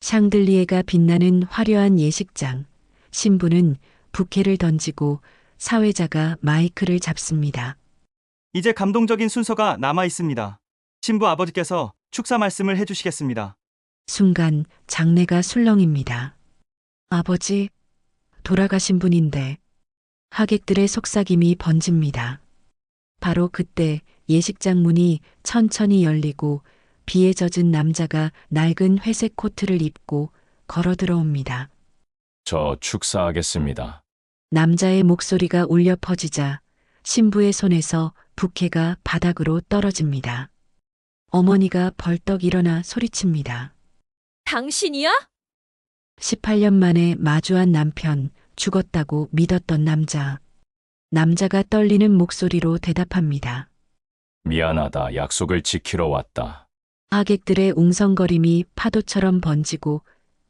샹들리에가 빛나는 화려한 예식장. 신부는 부케를 던지고 사회자가 마이크를 잡습니다. 이제 감동적인 순서가 남아 있습니다. 신부 아버지께서 축사 말씀을 해주시겠습니다. 순간 장례가 술렁입니다. 아버지, 돌아가신 분인데. 하객들의 속삭임이 번집니다. 바로 그때 예식장 문이 천천히 열리고 비에 젖은 남자가 낡은 회색 코트를 입고 걸어 들어옵니다. 저 축사하겠습니다. 남자의 목소리가 울려 퍼지자 신부의 손에서 부케가 바닥으로 떨어집니다. 어머니가 벌떡 일어나 소리칩니다. 당신이야? 18년 만에 마주한 남편, 죽었다고 믿었던 남자. 남자가 떨리는 목소리로 대답합니다. 미안하다. 약속을 지키러 왔다. 하객들의 웅성거림이 파도처럼 번지고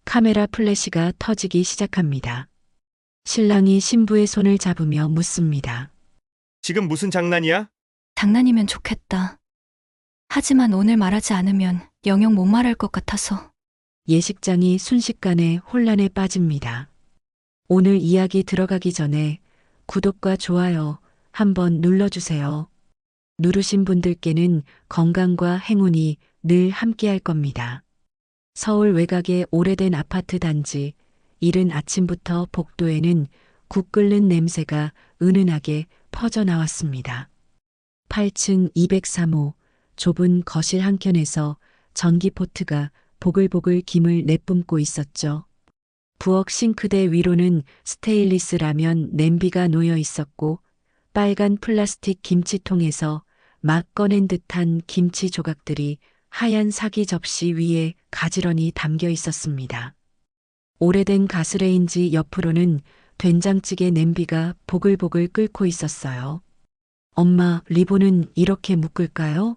카메라 플래시가 터지기 시작합니다. 신랑이 신부의 손을 잡으며 묻습니다. 지금 무슨 장난이야? 장난이면 좋겠다. 하지만 오늘 말하지 않으면 영영 못 말할 것 같아서. 예식장이 순식간에 혼란에 빠집니다. 오늘 이야기 들어가기 전에 구독과 좋아요 한번 눌러주세요. 누르신 분들께는 건강과 행운이 늘 함께할 겁니다. 서울 외곽의 오래된 아파트 단지. 이른 아침부터 복도에는 국 끓는 냄새가 은은하게 퍼져나왔습니다. 8층 203호 좁은 거실 한켠에서 전기포트가 보글보글 김을 내뿜고 있었죠. 부엌 싱크대 위로는 스테인리스 라면 냄비가 놓여 있었고 빨간 플라스틱 김치통에서 막 꺼낸 듯한 김치 조각들이 하얀 사기 접시 위에 가지런히 담겨 있었습니다. 오래된 가스레인지 옆으로는 된장찌개 냄비가 보글보글 끓고 있었어요. 엄마, 리본은 이렇게 묶을까요?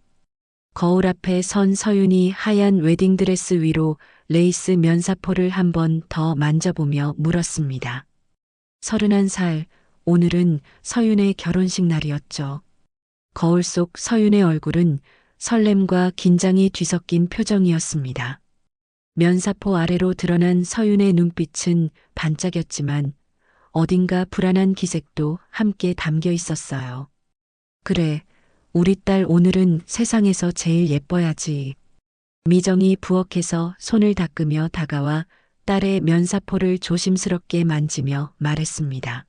거울 앞에 선 서윤이 하얀 웨딩드레스 위로 레이스 면사포를 한 번 더 만져보며 물었습니다. 31살, 오늘은 서윤의 결혼식 날이었죠. 거울 속 서윤의 얼굴은 설렘과 긴장이 뒤섞인 표정이었습니다. 면사포 아래로 드러난 서윤의 눈빛은 반짝였지만 어딘가 불안한 기색도 함께 담겨 있었어요. 그래, 우리 딸 오늘은 세상에서 제일 예뻐야지. 미정이 부엌에서 손을 닦으며 다가와 딸의 면사포를 조심스럽게 만지며 말했습니다.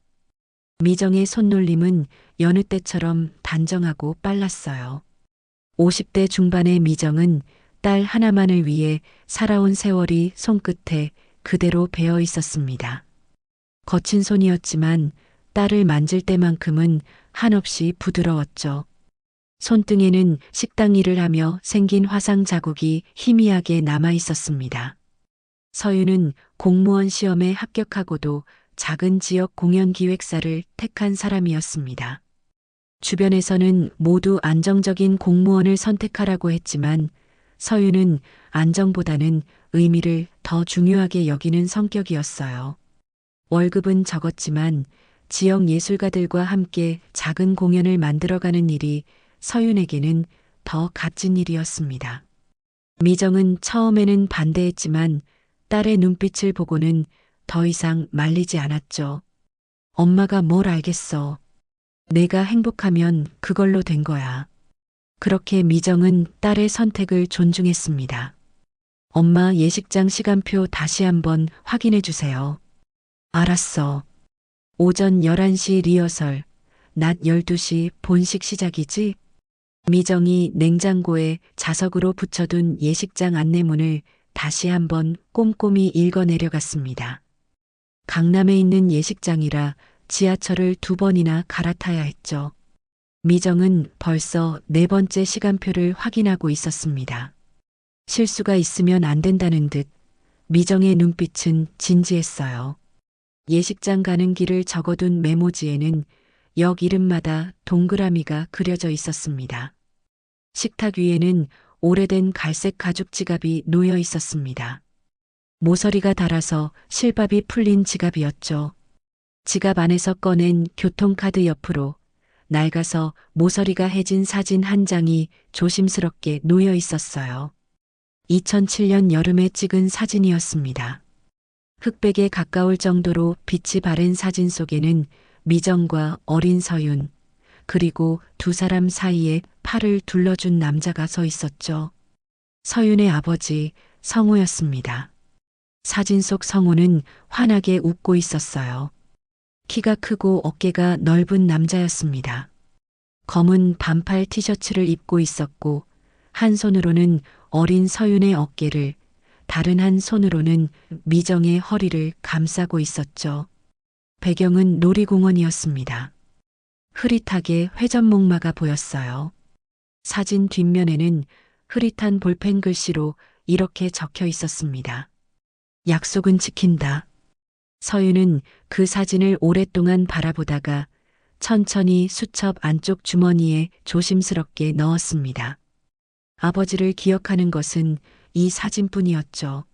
미정의 손놀림은 여느 때처럼 단정하고 빨랐어요. 50대 중반의 미정은 딸 하나만을 위해 살아온 세월이 손끝에 그대로 배어 있었습니다. 거친 손이었지만 딸을 만질 때만큼은 한없이 부드러웠죠. 손등에는 식당 일을 하며 생긴 화상 자국이 희미하게 남아 있었습니다. 서윤은 공무원 시험에 합격하고도 작은 지역 공연 기획사를 택한 사람이었습니다. 주변에서는 모두 안정적인 공무원을 선택하라고 했지만 서윤은 안정보다는 의미를 더 중요하게 여기는 성격이었어요. 월급은 적었지만 지역 예술가들과 함께 작은 공연을 만들어가는 일이 서윤에게는 더 값진 일이었습니다. 미정은 처음에는 반대했지만 딸의 눈빛을 보고는 더 이상 말리지 않았죠. 엄마가 뭘 알겠어. 내가 행복하면 그걸로 된 거야. 그렇게 미정은 딸의 선택을 존중했습니다. 엄마 예식장 시간표 다시 한번 확인해 주세요. 알았어. 오전 11시 리허설, 낮 12시 본식 시작이지? 미정이 냉장고에 자석으로 붙여둔 예식장 안내문을 다시 한번 꼼꼼히 읽어 내려갔습니다. 강남에 있는 예식장이라 지하철을 2번이나 갈아타야 했죠. 미정은 벌써 4번째 시간표를 확인하고 있었습니다. 실수가 있으면 안 된다는 듯 미정의 눈빛은 진지했어요. 예식장 가는 길을 적어둔 메모지에는 역 이름마다 동그라미가 그려져 있었습니다. 식탁 위에는 오래된 갈색 가죽 지갑이 놓여 있었습니다. 모서리가 닳아서 실밥이 풀린 지갑이었죠. 지갑 안에서 꺼낸 교통카드 옆으로 낡아서 모서리가 해진 사진 한 장이 조심스럽게 놓여 있었어요. 2007년 여름에 찍은 사진이었습니다. 흑백에 가까울 정도로 빛이 바랜 사진 속에는 미정과 어린 서윤, 그리고 두 사람 사이에 팔을 둘러준 남자가 서 있었죠. 서윤의 아버지 성호였습니다. 사진 속 성호는 환하게 웃고 있었어요. 키가 크고 어깨가 넓은 남자였습니다. 검은 반팔 티셔츠를 입고 있었고 한 손으로는 어린 서윤의 어깨를, 다른 한 손으로는 미정의 허리를 감싸고 있었죠. 배경은 놀이공원이었습니다. 흐릿하게 회전목마가 보였어요. 사진 뒷면에는 흐릿한 볼펜 글씨로 이렇게 적혀 있었습니다. 약속은 지킨다. 서윤은 그 사진을 오랫동안 바라보다가 천천히 수첩 안쪽 주머니에 조심스럽게 넣었습니다. 아버지를 기억하는 것은 이 사진뿐이었죠.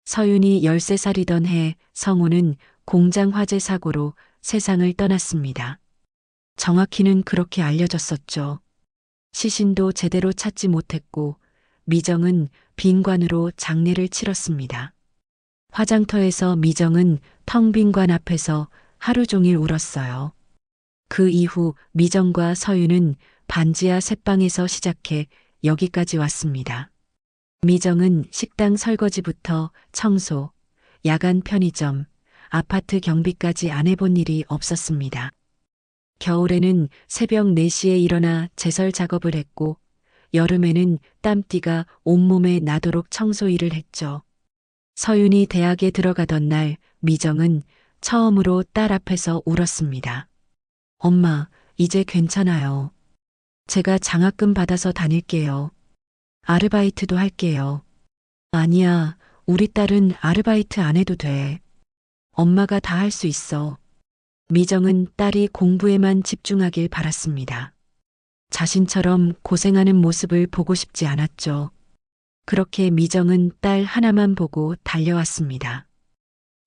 서윤이 13살이던 해 성호는 공장 화재 사고로 세상을 떠났습니다. 정확히는 그렇게 알려졌었죠. 시신도 제대로 찾지 못했고 미정은 빈관으로 장례를 치렀습니다. 화장터에서 미정은 텅 빈 관 앞에서 하루 종일 울었어요. 그 이후 미정과 서윤은 반지하 새방에서 시작해 여기까지 왔습니다. 미정은 식당 설거지부터 청소, 야간 편의점, 아파트 경비까지 안 해본 일이 없었습니다. 겨울에는 새벽 4시에 일어나 제설 작업을 했고 여름에는 땀띠가 온몸에 나도록 청소 일을 했죠. 서윤이 대학에 들어가던 날 미정은 처음으로 딸 앞에서 울었습니다. 엄마, 이제 괜찮아요. 제가 장학금 받아서 다닐게요. 아르바이트도 할게요. 아니야, 우리 딸은 아르바이트 안 해도 돼. 엄마가 다 할 수 있어. 미정은 딸이 공부에만 집중하길 바랐습니다. 자신처럼 고생하는 모습을 보고 싶지 않았죠. 그렇게 미정은 딸 하나만 보고 달려왔습니다.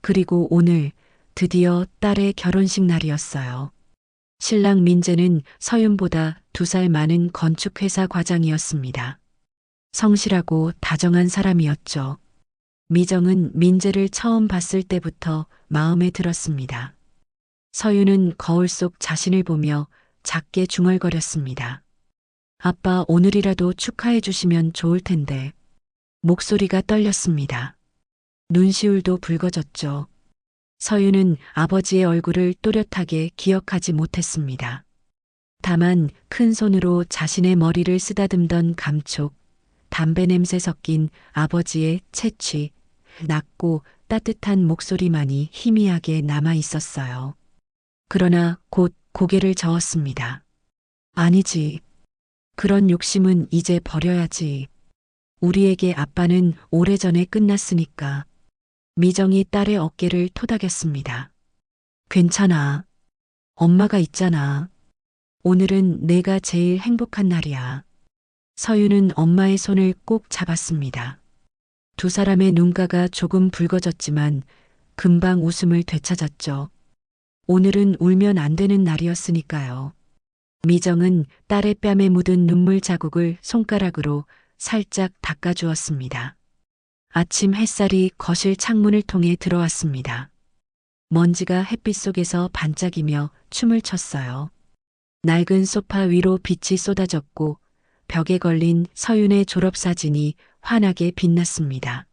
그리고 오늘 드디어 딸의 결혼식 날이었어요. 신랑 민재는 서윤보다 2살 많은 건축회사 과장이었습니다. 성실하고 다정한 사람이었죠. 미정은 민재를 처음 봤을 때부터 마음에 들었습니다. 서윤은 거울 속 자신을 보며 작게 중얼거렸습니다. 아빠, 오늘이라도 축하해 주시면 좋을 텐데. 목소리가 떨렸습니다. 눈시울도 붉어졌죠. 서윤은 아버지의 얼굴을 또렷하게 기억하지 못했습니다. 다만 큰 손으로 자신의 머리를 쓰다듬던 감촉, 담배 냄새 섞인 아버지의 채취, 낮고 따뜻한 목소리만이 희미하게 남아 있었어요. 그러나 곧 고개를 저었습니다. 아니지. 그런 욕심은 이제 버려야지. 우리에게 아빠는 오래전에 끝났으니까. 미정이 딸의 어깨를 토닥였습니다. 괜찮아. 엄마가 있잖아. 오늘은 내가 제일 행복한 날이야. 서윤은 엄마의 손을 꼭 잡았습니다. 두 사람의 눈가가 조금 붉어졌지만 금방 웃음을 되찾았죠. 오늘은 울면 안 되는 날이었으니까요. 미정은 딸의 뺨에 묻은 눈물 자국을 손가락으로 살짝 닦아주었습니다. 아침 햇살이 거실 창문을 통해 들어왔습니다. 먼지가 햇빛 속에서 반짝이며 춤을 췄어요. 낡은 소파 위로 빛이 쏟아졌고 벽에 걸린 서윤의 졸업사진이 환하게 빛났습니다.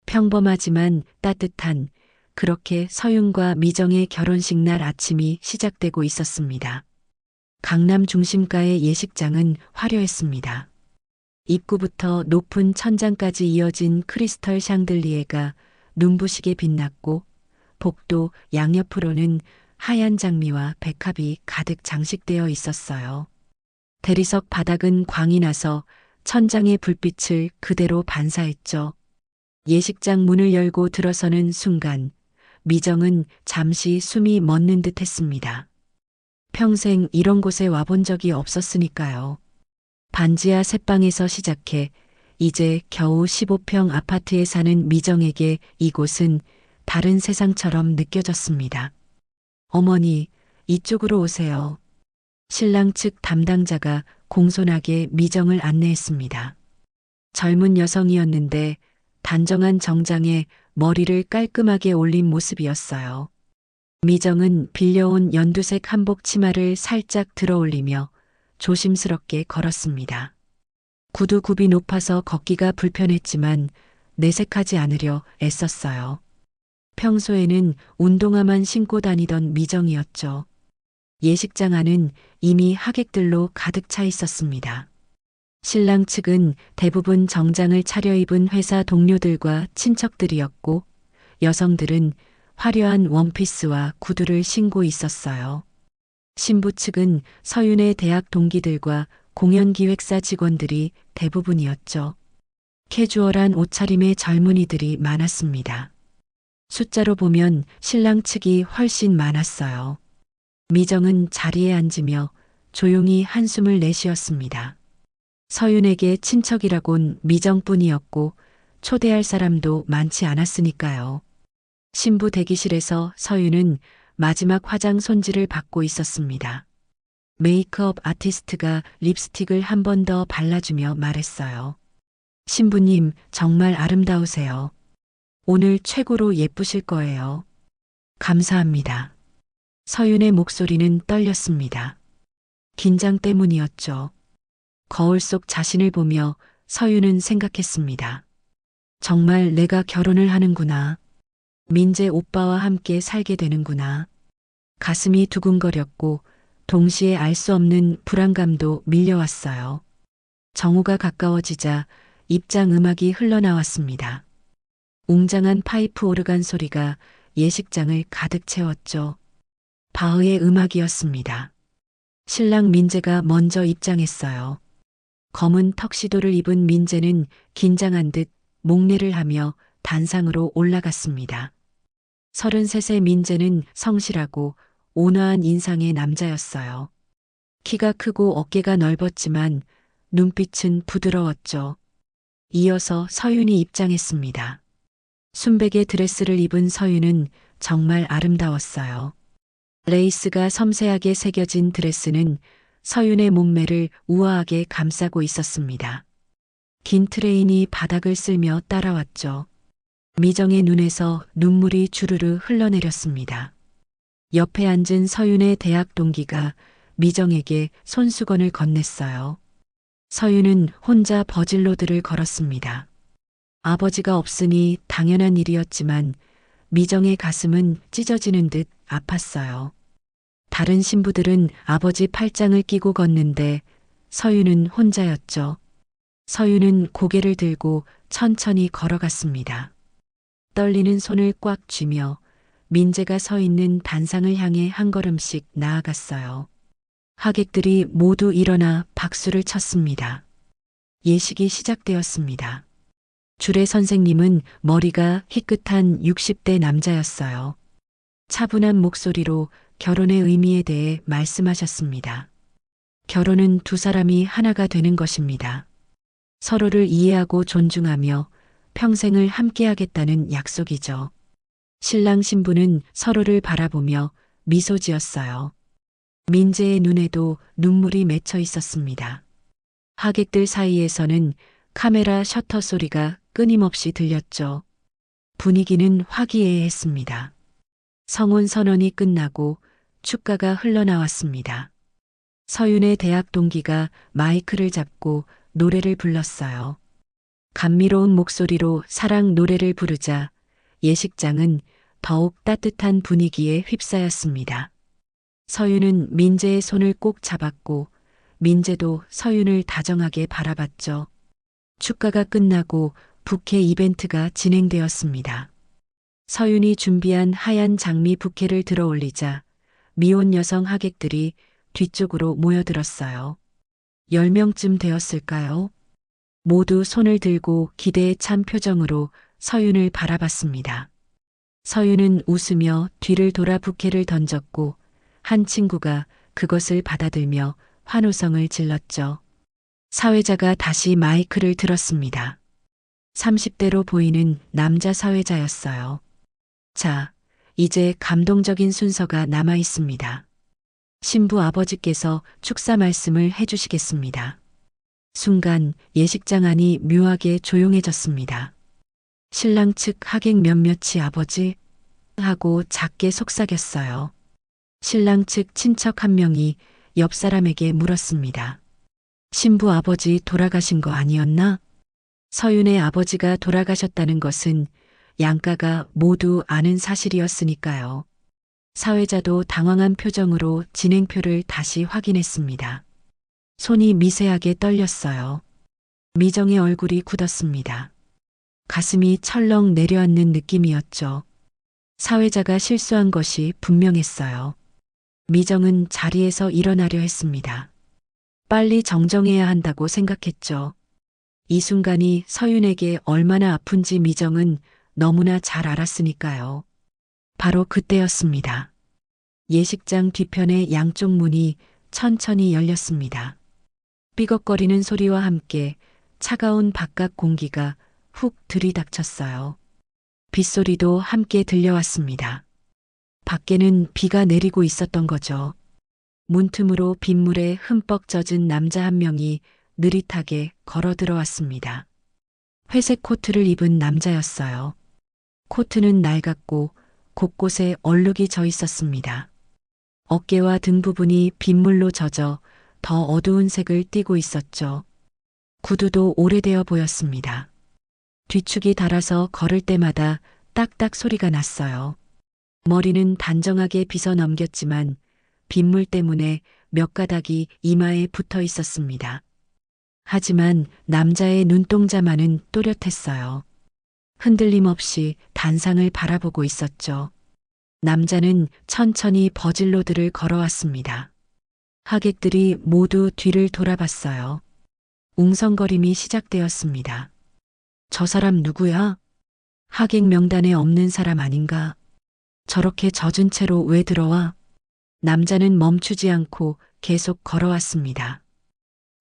평범하지만 따뜻한, 그렇게 서윤과 미정의 결혼식 날 아침이 시작되고 있었습니다. 강남 중심가의 예식장은 화려했습니다. 입구부터 높은 천장까지 이어진 크리스털 샹들리에가 눈부시게 빛났고 복도 양옆으로는 하얀 장미와 백합이 가득 장식되어 있었어요. 대리석 바닥은 광이 나서 천장의 불빛을 그대로 반사했죠. 예식장 문을 열고 들어서는 순간 미정은 잠시 숨이 멎는 듯 했습니다. 평생 이런 곳에 와본 적이 없었으니까요. 반지하 새방에서 시작해 이제 겨우 15평 아파트에 사는 미정에게 이곳은 다른 세상처럼 느껴졌습니다. 어머니, 이쪽으로 오세요. 신랑 측 담당자가 공손하게 미정을 안내했습니다. 젊은 여성이었는데 단정한 정장에 머리를 깔끔하게 올린 모습이었어요. 미정은 빌려온 연두색 한복 치마를 살짝 들어 올리며 조심스럽게 걸었습니다. 구두 굽이 높아서 걷기가 불편했지만 내색하지 않으려 애썼어요. 평소에는 운동화만 신고 다니던 미정이었죠. 예식장 안은 이미 하객들로 가득 차 있었습니다. 신랑 측은 대부분 정장을 차려입은 회사 동료들과 친척들이었고, 여성들은 화려한 원피스와 구두를 신고 있었어요. 신부 측은 서윤의 대학 동기들과 공연기획사 직원들이 대부분이었죠. 캐주얼한 옷차림의 젊은이들이 많았습니다. 숫자로 보면 신랑 측이 훨씬 많았어요. 미정은 자리에 앉으며 조용히 한숨을 내쉬었습니다. 서윤에게 친척이라곤 미정뿐이었고 초대할 사람도 많지 않았으니까요. 신부 대기실에서 서윤은 마지막 화장 손질을 받고 있었습니다. 메이크업 아티스트가 립스틱을 한 번 더 발라주며 말했어요. 신부님, 정말 아름다우세요. 오늘 최고로 예쁘실 거예요. 감사합니다. 서윤의 목소리는 떨렸습니다. 긴장 때문이었죠. 거울 속 자신을 보며 서윤은 생각했습니다. 정말 내가 결혼을 하는구나. 민재 오빠와 함께 살게 되는구나. 가슴이 두근거렸고 동시에 알 수 없는 불안감도 밀려왔어요. 정오가 가까워지자 입장 음악이 흘러나왔습니다. 웅장한 파이프 오르간 소리가 예식장을 가득 채웠죠. 바흐의 음악이었습니다. 신랑 민재가 먼저 입장했어요. 검은 턱시도를 입은 민재는 긴장한 듯 목례를 하며 단상으로 올라갔습니다. 33세 민재는 성실하고 온화한 인상의 남자였어요. 키가 크고 어깨가 넓었지만 눈빛은 부드러웠죠. 이어서 서윤이 입장했습니다. 순백의 드레스를 입은 서윤은 정말 아름다웠어요. 레이스가 섬세하게 새겨진 드레스는 서윤의 몸매를 우아하게 감싸고 있었습니다. 긴 트레인이 바닥을 쓸며 따라왔죠. 미정의 눈에서 눈물이 주르르 흘러내렸습니다. 옆에 앉은 서윤의 대학 동기가 미정에게 손수건을 건넸어요. 서윤은 혼자 버질로드를 걸었습니다. 아버지가 없으니 당연한 일이었지만 미정의 가슴은 찢어지는 듯 아팠어요. 다른 신부들은 아버지 팔짱을 끼고 걷는데 서윤은 혼자였죠. 서윤은 고개를 들고 천천히 걸어갔습니다. 떨리는 손을 꽉 쥐며 민재가 서 있는 단상을 향해 한 걸음씩 나아갔어요. 하객들이 모두 일어나 박수를 쳤습니다. 예식이 시작되었습니다. 주례 선생님은 머리가 희끗한 60대 남자였어요. 차분한 목소리로 결혼의 의미에 대해 말씀하셨습니다. 결혼은 두 사람이 하나가 되는 것입니다. 서로를 이해하고 존중하며 평생을 함께하겠다는 약속이죠. 신랑 신부는 서로를 바라보며 미소 지었어요. 민재의 눈에도 눈물이 맺혀 있었습니다. 하객들 사이에서는 카메라 셔터 소리가 끊임없이 들렸죠. 분위기는 화기애애했습니다. 성혼 선언이 끝나고 축가가 흘러나왔습니다. 서윤의 대학 동기가 마이크를 잡고 노래를 불렀어요. 감미로운 목소리로 사랑 노래를 부르자 예식장은 더욱 따뜻한 분위기에 휩싸였습니다. 서윤은 민재의 손을 꼭 잡았고 민재도 서윤을 다정하게 바라봤죠. 축가가 끝나고 부케 이벤트가 진행되었습니다. 서윤이 준비한 하얀 장미 부케를 들어 올리자 미혼 여성 하객들이 뒤쪽으로 모여들었어요. 10명쯤 되었을까요? 모두 손을 들고 기대에 찬 표정으로 서윤을 바라봤습니다. 서윤은 웃으며 뒤를 돌아 부케를 던졌고 한 친구가 그것을 받아들며 환호성을 질렀죠. 사회자가 다시 마이크를 들었습니다. 30대로 보이는 남자 사회자였어요. 자, 이제 감동적인 순서가 남아 있습니다. 신부 아버지께서 축사 말씀을 해주시겠습니다. 순간 예식장 안이 묘하게 조용해졌습니다. 신랑 측 하객 몇몇이 아버지 하고 작게 속삭였어요. 신랑 측 친척 한 명이 옆 사람에게 물었습니다. 신부 아버지 돌아가신 거 아니었나? 서윤의 아버지가 돌아가셨다는 것은 양가가 모두 아는 사실이었으니까요. 사회자도 당황한 표정으로 진행표를 다시 확인했습니다. 손이 미세하게 떨렸어요. 미정의 얼굴이 굳었습니다. 가슴이 철렁 내려앉는 느낌이었죠. 사회자가 실수한 것이 분명했어요. 미정은 자리에서 일어나려 했습니다. 빨리 정정해야 한다고 생각했죠. 이 순간이 서윤에게 얼마나 아픈지 미정은 너무나 잘 알았으니까요. 바로 그때였습니다. 예식장 뒤편의 양쪽 문이 천천히 열렸습니다. 삐걱거리는 소리와 함께 차가운 바깥 공기가 훅 들이닥쳤어요. 빗소리도 함께 들려왔습니다. 밖에는 비가 내리고 있었던 거죠. 문틈으로 빗물에 흠뻑 젖은 남자 한 명이 느릿하게 걸어 들어왔습니다. 회색 코트를 입은 남자였어요. 코트는 낡았고 곳곳에 얼룩이 져 있었습니다. 어깨와 등 부분이 빗물로 젖어 더 어두운 색을 띠고 있었죠. 구두도 오래되어 보였습니다. 뒤축이 닳아서 걸을 때마다 딱딱 소리가 났어요. 머리는 단정하게 빗어 넘겼지만 빗물 때문에 몇 가닥이 이마에 붙어 있었습니다. 하지만 남자의 눈동자만은 또렷했어요. 흔들림 없이 단상을 바라보고 있었죠. 남자는 천천히 버질로드를 걸어왔습니다. 하객들이 모두 뒤를 돌아봤어요. 웅성거림이 시작되었습니다. 저 사람 누구야? 하객 명단에 없는 사람 아닌가? 저렇게 젖은 채로 왜 들어와? 남자는 멈추지 않고 계속 걸어왔습니다.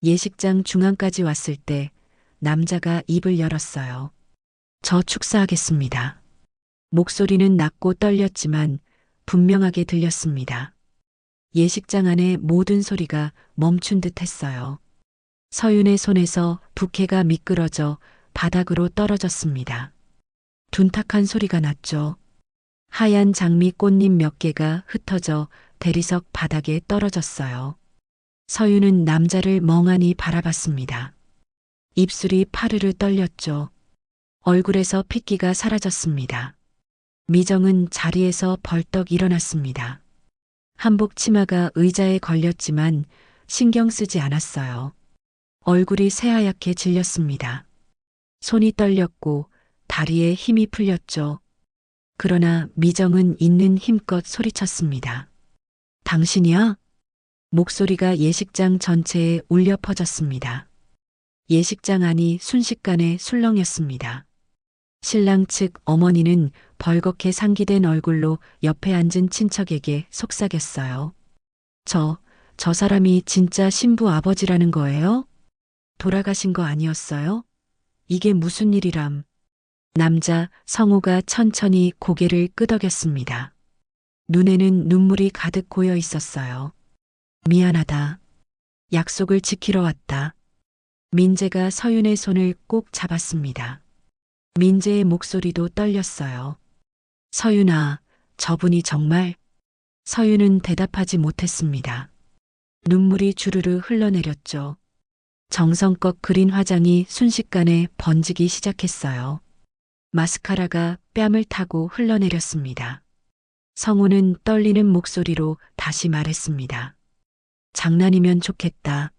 예식장 중앙까지 왔을 때 남자가 입을 열었어요. 저 축사하겠습니다. 목소리는 낮고 떨렸지만 분명하게 들렸습니다. 예식장 안의 모든 소리가 멈춘 듯 했어요. 서윤의 손에서 부케가 미끄러져 바닥으로 떨어졌습니다. 둔탁한 소리가 났죠. 하얀 장미 꽃잎 몇 개가 흩어져 대리석 바닥에 떨어졌어요. 서윤은 남자를 멍하니 바라봤습니다. 입술이 파르르 떨렸죠. 얼굴에서 핏기가 사라졌습니다. 미정은 자리에서 벌떡 일어났습니다. 한복 치마가 의자에 걸렸지만 신경 쓰지 않았어요. 얼굴이 새하얗게 질렸습니다. 손이 떨렸고 다리에 힘이 풀렸죠. 그러나 미정은 있는 힘껏 소리쳤습니다. 당신이야? 목소리가 예식장 전체에 울려 퍼졌습니다. 예식장 안이 순식간에 술렁였습니다. 신랑 측 어머니는 벌겋게 상기된 얼굴로 옆에 앉은 친척에게 속삭였어요. 저 사람이 진짜 신부 아버지라는 거예요? 돌아가신 거 아니었어요? 이게 무슨 일이람? 남자 성우가 천천히 고개를 끄덕였습니다. 눈에는 눈물이 가득 고여 있었어요. 미안하다. 약속을 지키러 왔다. 민재가 서윤의 손을 꼭 잡았습니다. 민재의 목소리도 떨렸어요. 서윤아, 저분이 정말... 서윤은 대답하지 못했습니다. 눈물이 주르르 흘러내렸죠. 정성껏 그린 화장이 순식간에 번지기 시작했어요. 마스카라가 뺨을 타고 흘러내렸습니다. 성우는 떨리는 목소리로 다시 말했습니다. 장난이면 좋겠다.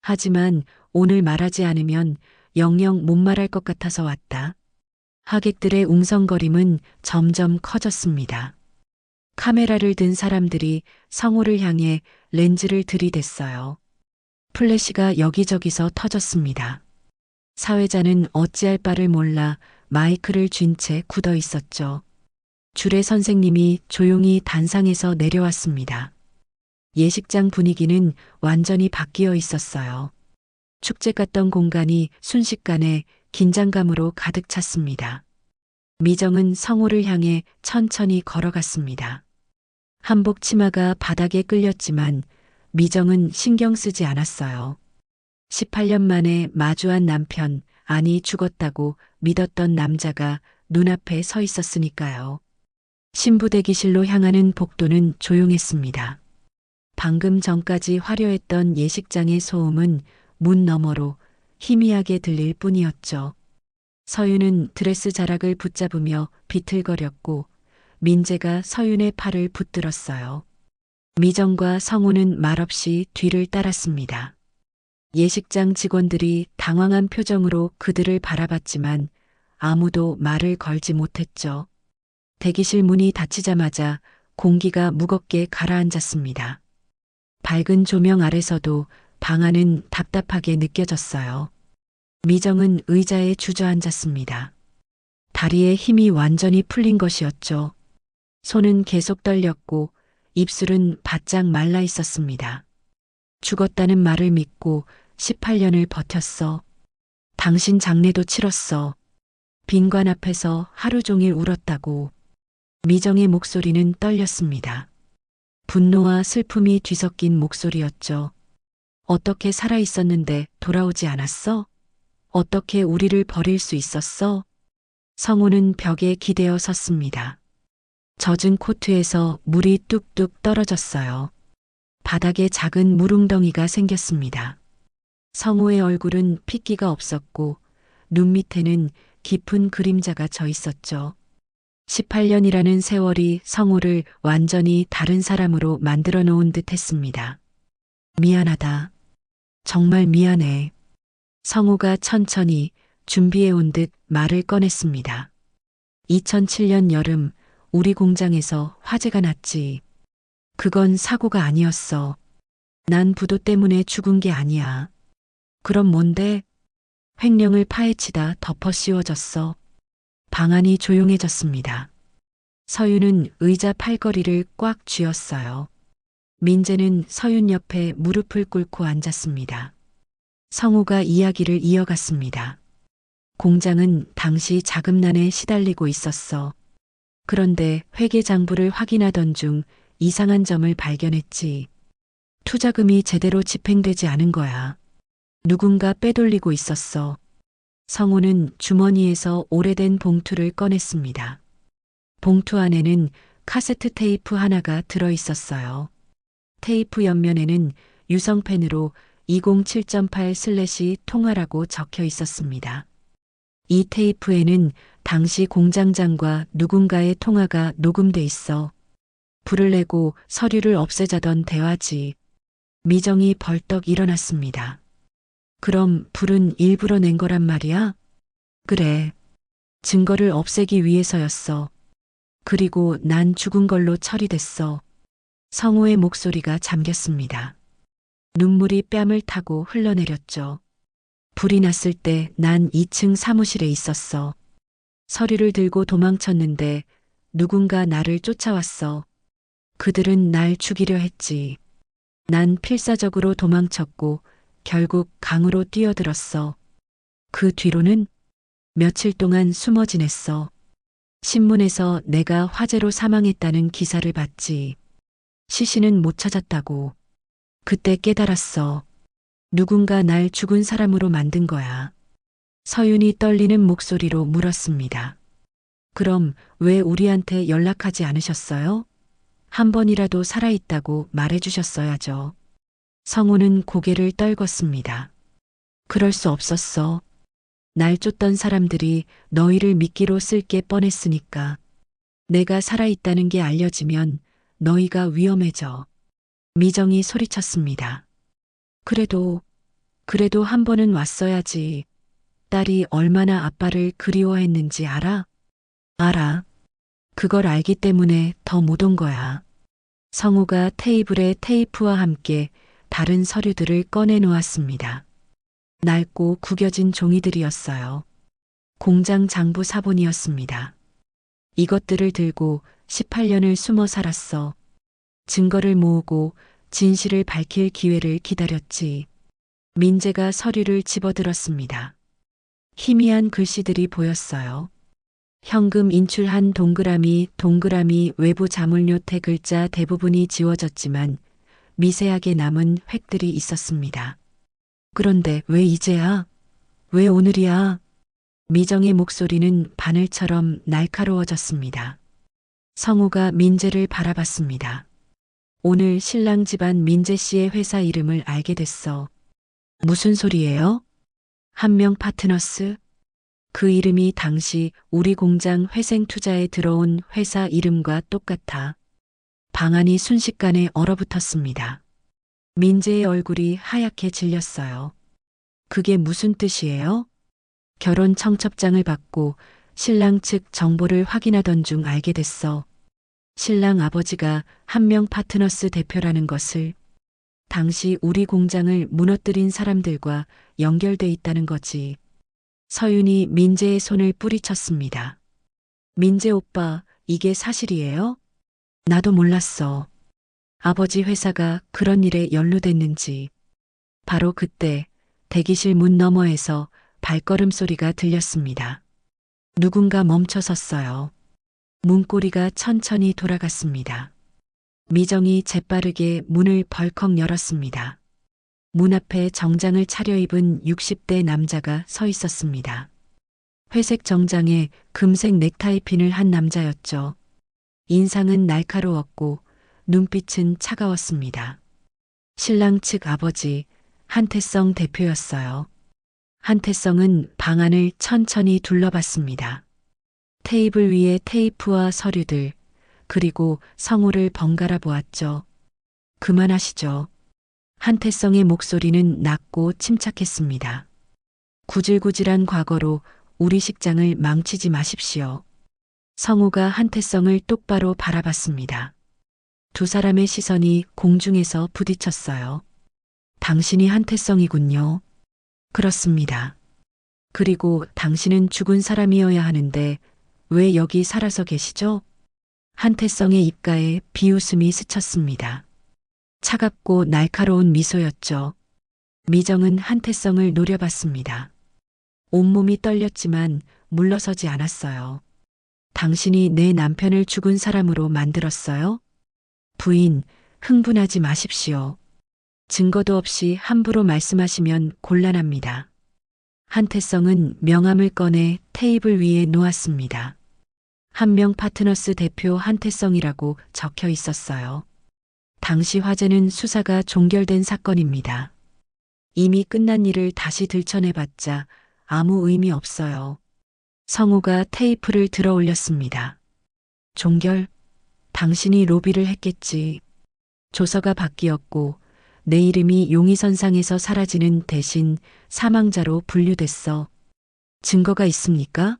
하지만 오늘 말하지 않으면 영영 못 말할 것 같아서 왔다. 하객들의 웅성거림은 점점 커졌습니다. 카메라를 든 사람들이 성우를 향해 렌즈를 들이댔어요. 플래시가 여기저기서 터졌습니다. 사회자는 어찌할 바를 몰라 마이크를 쥔 채 굳어 있었죠. 주례 선생님이 조용히 단상에서 내려왔습니다. 예식장 분위기는 완전히 바뀌어 있었어요. 축제 같던 공간이 순식간에 긴장감으로 가득 찼습니다. 미정은 성우를 향해 천천히 걸어갔습니다. 한복 치마가 바닥에 끌렸지만 미정은 신경 쓰지 않았어요. 18년 만에 마주한 남편, 아니 죽었다고 믿었던 남자가 눈앞에 서 있었으니까요. 신부 대기실로 향하는 복도는 조용했습니다. 방금 전까지 화려했던 예식장의 소음은 문 너머로 희미하게 들릴 뿐이었죠. 서윤은 드레스 자락을 붙잡으며 비틀거렸고 민재가 서윤의 팔을 붙들었어요. 미정과 성우는 말없이 뒤를 따랐습니다. 예식장 직원들이 당황한 표정으로 그들을 바라봤지만 아무도 말을 걸지 못했죠. 대기실 문이 닫히자마자 공기가 무겁게 가라앉았습니다. 밝은 조명 아래서도 방 안은 답답하게 느껴졌어요. 미정은 의자에 주저앉았습니다. 다리에 힘이 완전히 풀린 것이었죠. 손은 계속 떨렸고 입술은 바짝 말라 있었습니다. 죽었다는 말을 믿고 18년을 버텼어. 당신 장례도 치렀어. 빈관 앞에서 하루 종일 울었다고. 미정의 목소리는 떨렸습니다. 분노와 슬픔이 뒤섞인 목소리였죠. 어떻게 살아 있었는데 돌아오지 않았어? 어떻게 우리를 버릴 수 있었어? 성우는 벽에 기대어 섰습니다. 젖은 코트에서 물이 뚝뚝 떨어졌어요. 바닥에 작은 물웅덩이가 생겼습니다. 성우의 얼굴은 핏기가 없었고 눈 밑에는 깊은 그림자가 져 있었죠. 18년이라는 세월이 성우를 완전히 다른 사람으로 만들어 놓은 듯 했습니다. 미안하다. 정말 미안해. 성우가 천천히 준비해 온 듯 말을 꺼냈습니다. 2007년 여름 우리 공장에서 화재가 났지. 그건 사고가 아니었어. 난 부도 때문에 죽은 게 아니야. 그럼 뭔데? 횡령을 파헤치다 덮어 씌워졌어. 방 안이 조용해졌습니다. 서윤은 의자 팔걸이를 꽉 쥐었어요. 민재는 서윤 옆에 무릎을 꿇고 앉았습니다. 성우가 이야기를 이어갔습니다. 공장은 당시 자금난에 시달리고 있었어. 그런데 회계장부를 확인하던 중 이상한 점을 발견했지. 투자금이 제대로 집행되지 않은 거야. 누군가 빼돌리고 있었어. 성우는 주머니에서 오래된 봉투를 꺼냈습니다. 봉투 안에는 카세트 테이프 하나가 들어 있었어요. 테이프 옆면에는 유성펜으로 207.8/통화라고 적혀 있었습니다. 이 테이프에는 당시 공장장과 누군가의 통화가 녹음돼 있어. 불을 내고 서류를 없애자던 대화지. 미정이 벌떡 일어났습니다. 그럼 불은 일부러 낸 거란 말이야? 그래. 증거를 없애기 위해서였어. 그리고 난 죽은 걸로 처리됐어. 성우의 목소리가 잠겼습니다. 눈물이 뺨을 타고 흘러내렸죠. 불이 났을 때 난 2층 사무실에 있었어. 서류를 들고 도망쳤는데 누군가 나를 쫓아왔어. 그들은 날 죽이려 했지. 난 필사적으로 도망쳤고 결국 강으로 뛰어들었어. 그 뒤로는 며칠 동안 숨어 지냈어. 신문에서 내가 화재로 사망했다는 기사를 봤지. 시신은 못 찾았다고. 그때 깨달았어. 누군가 날 죽은 사람으로 만든 거야. 서윤이 떨리는 목소리로 물었습니다. 그럼 왜 우리한테 연락하지 않으셨어요? 한 번이라도 살아있다고 말해주셨어야죠. 성우는 고개를 떨궜습니다. 그럴 수 없었어. 날 쫓던 사람들이 너희를 미끼로 쓸 게 뻔했으니까. 내가 살아있다는 게 알려지면 너희가 위험해져. 미정이 소리쳤습니다. 그래도 한 번은 왔어야지. 딸이 얼마나 아빠를 그리워했는지 알아? 알아. 그걸 알기 때문에 더 못 온 거야. 성우가 테이블에 테이프와 함께 다른 서류들을 꺼내 놓았습니다. 낡고 구겨진 종이들이었어요. 공장 장부 사본이었습니다. 이것들을 들고 18년을 숨어 살았어. 증거를 모으고 진실을 밝힐 기회를 기다렸지. 민재가 서류를 집어들었습니다. 희미한 글씨들이 보였어요. 현금 인출한 동그라미 외부 자물쇠 글자 대부분이 지워졌지만 미세하게 남은 획들이 있었습니다. 그런데 왜 이제야? 왜 오늘이야? 미정의 목소리는 바늘처럼 날카로워졌습니다. 성우가 민재를 바라봤습니다. 오늘 신랑 집안 민재 씨의 회사 이름을 알게 됐어. 무슨 소리예요? 한명 파트너스? 그 이름이 당시 우리 공장 회생 투자에 들어온 회사 이름과 똑같아. 방안이 순식간에 얼어붙었습니다. 민재의 얼굴이 하얗게 질렸어요. 그게 무슨 뜻이에요? 결혼 청첩장을 받고 신랑 측 정보를 확인하던 중 알게 됐어. 신랑 아버지가 한명 파트너스 대표라는 것을. 당시 우리 공장을 무너뜨린 사람들과 연결돼 있다는 거지. 서윤이 민재의 손을 뿌리쳤습니다. 민재 오빠, 이게 사실이에요? 나도 몰랐어. 아버지 회사가 그런 일에 연루됐는지. 바로 그때 대기실 문 너머에서 발걸음 소리가 들렸습니다. 누군가 멈춰 섰어요. 문고리가 천천히 돌아갔습니다. 미정이 재빠르게 문을 벌컥 열었습니다. 문 앞에 정장을 차려입은 60대 남자가 서 있었습니다. 회색 정장에 금색 넥타이 핀을 한 남자였죠. 인상은 날카로웠고 눈빛은 차가웠습니다. 신랑 측 아버지 한태성 대표였어요. 한태성은 방안을 천천히 둘러봤습니다. 테이블 위에 테이프와 서류들, 그리고 성우를 번갈아 보았죠. 그만하시죠. 한태성의 목소리는 낮고 침착했습니다. 구질구질한 과거로 우리 식장을 망치지 마십시오. 성우가 한태성을 똑바로 바라봤습니다. 두 사람의 시선이 공중에서 부딪혔어요. 당신이 한태성이군요. 그렇습니다. 그리고 당신은 죽은 사람이어야 하는데 왜 여기 살아서 계시죠? 한태성의 입가에 비웃음이 스쳤습니다. 차갑고 날카로운 미소였죠. 미정은 한태성을 노려봤습니다. 온몸이 떨렸지만 물러서지 않았어요. 당신이 내 남편을 죽은 사람으로 만들었어요? 부인, 흥분하지 마십시오. 증거도 없이 함부로 말씀하시면 곤란합니다. 한태성은 명함을 꺼내 테이블 위에 놓았습니다. 한명 파트너스 대표 한태성이라고 적혀 있었어요. 당시 화제는 수사가 종결된 사건입니다. 이미 끝난 일을 다시 들춰내봤자 아무 의미 없어요. 성우가 테이프를 들어 올렸습니다. 종결? 당신이 로비를 했겠지. 조서가 바뀌었고 내 이름이 용의선상에서 사라지는 대신 사망자로 분류됐어. 증거가 있습니까?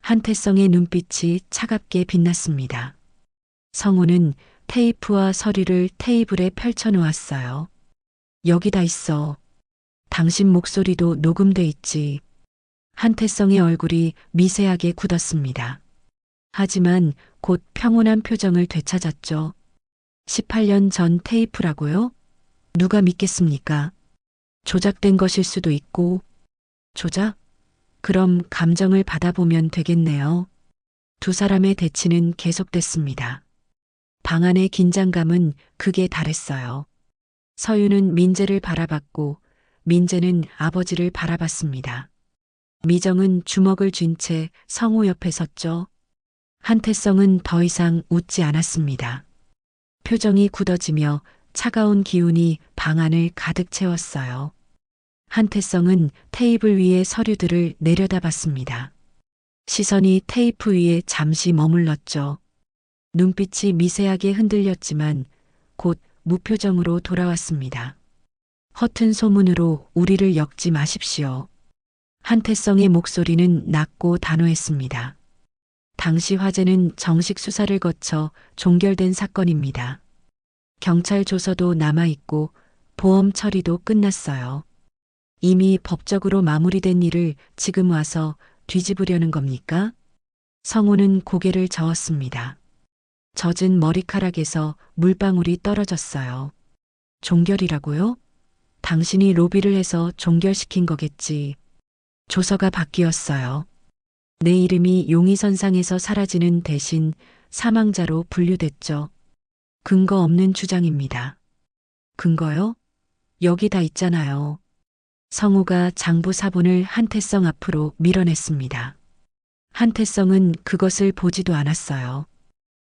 한태성의 눈빛이 차갑게 빛났습니다. 성우는 테이프와 서류를 테이블에 펼쳐놓았어요. 여기 다 있어. 당신 목소리도 녹음돼 있지. 한태성의 얼굴이 미세하게 굳었습니다. 하지만 곧 평온한 표정을 되찾았죠. 18년 전 테이프라고요? 누가 믿겠습니까? 조작된 것일 수도 있고. 조작? 그럼 감정을 받아보면 되겠네요. 두 사람의 대치는 계속됐습니다. 방 안의 긴장감은 극에 달했어요. 서윤은 민재를 바라봤고 민재는 아버지를 바라봤습니다. 미정은 주먹을 쥔 채 성우 옆에 섰죠. 한태성은 더 이상 웃지 않았습니다. 표정이 굳어지며 차가운 기운이 방 안을 가득 채웠어요. 한태성은 테이블 위의 서류들을 내려다봤습니다. 시선이 테이프 위에 잠시 머물렀죠. 눈빛이 미세하게 흔들렸지만 곧 무표정으로 돌아왔습니다. 허튼 소문으로 우리를 엮지 마십시오. 한태성의 목소리는 낮고 단호했습니다. 당시 화재는 정식 수사를 거쳐 종결된 사건입니다. 경찰 조서도 남아있고 보험 처리도 끝났어요. 이미 법적으로 마무리된 일을 지금 와서 뒤집으려는 겁니까? 성우는 고개를 저었습니다. 젖은 머리카락에서 물방울이 떨어졌어요. 종결이라고요? 당신이 로비를 해서 종결시킨 거겠지. 조서가 바뀌었어요. 내 이름이 용의선상에서 사라지는 대신 사망자로 분류됐죠. 근거 없는 주장입니다. 근거요? 여기 다 있잖아요. 성우가 장부 사본을 한태성 앞으로 밀어냈습니다. 한태성은 그것을 보지도 않았어요.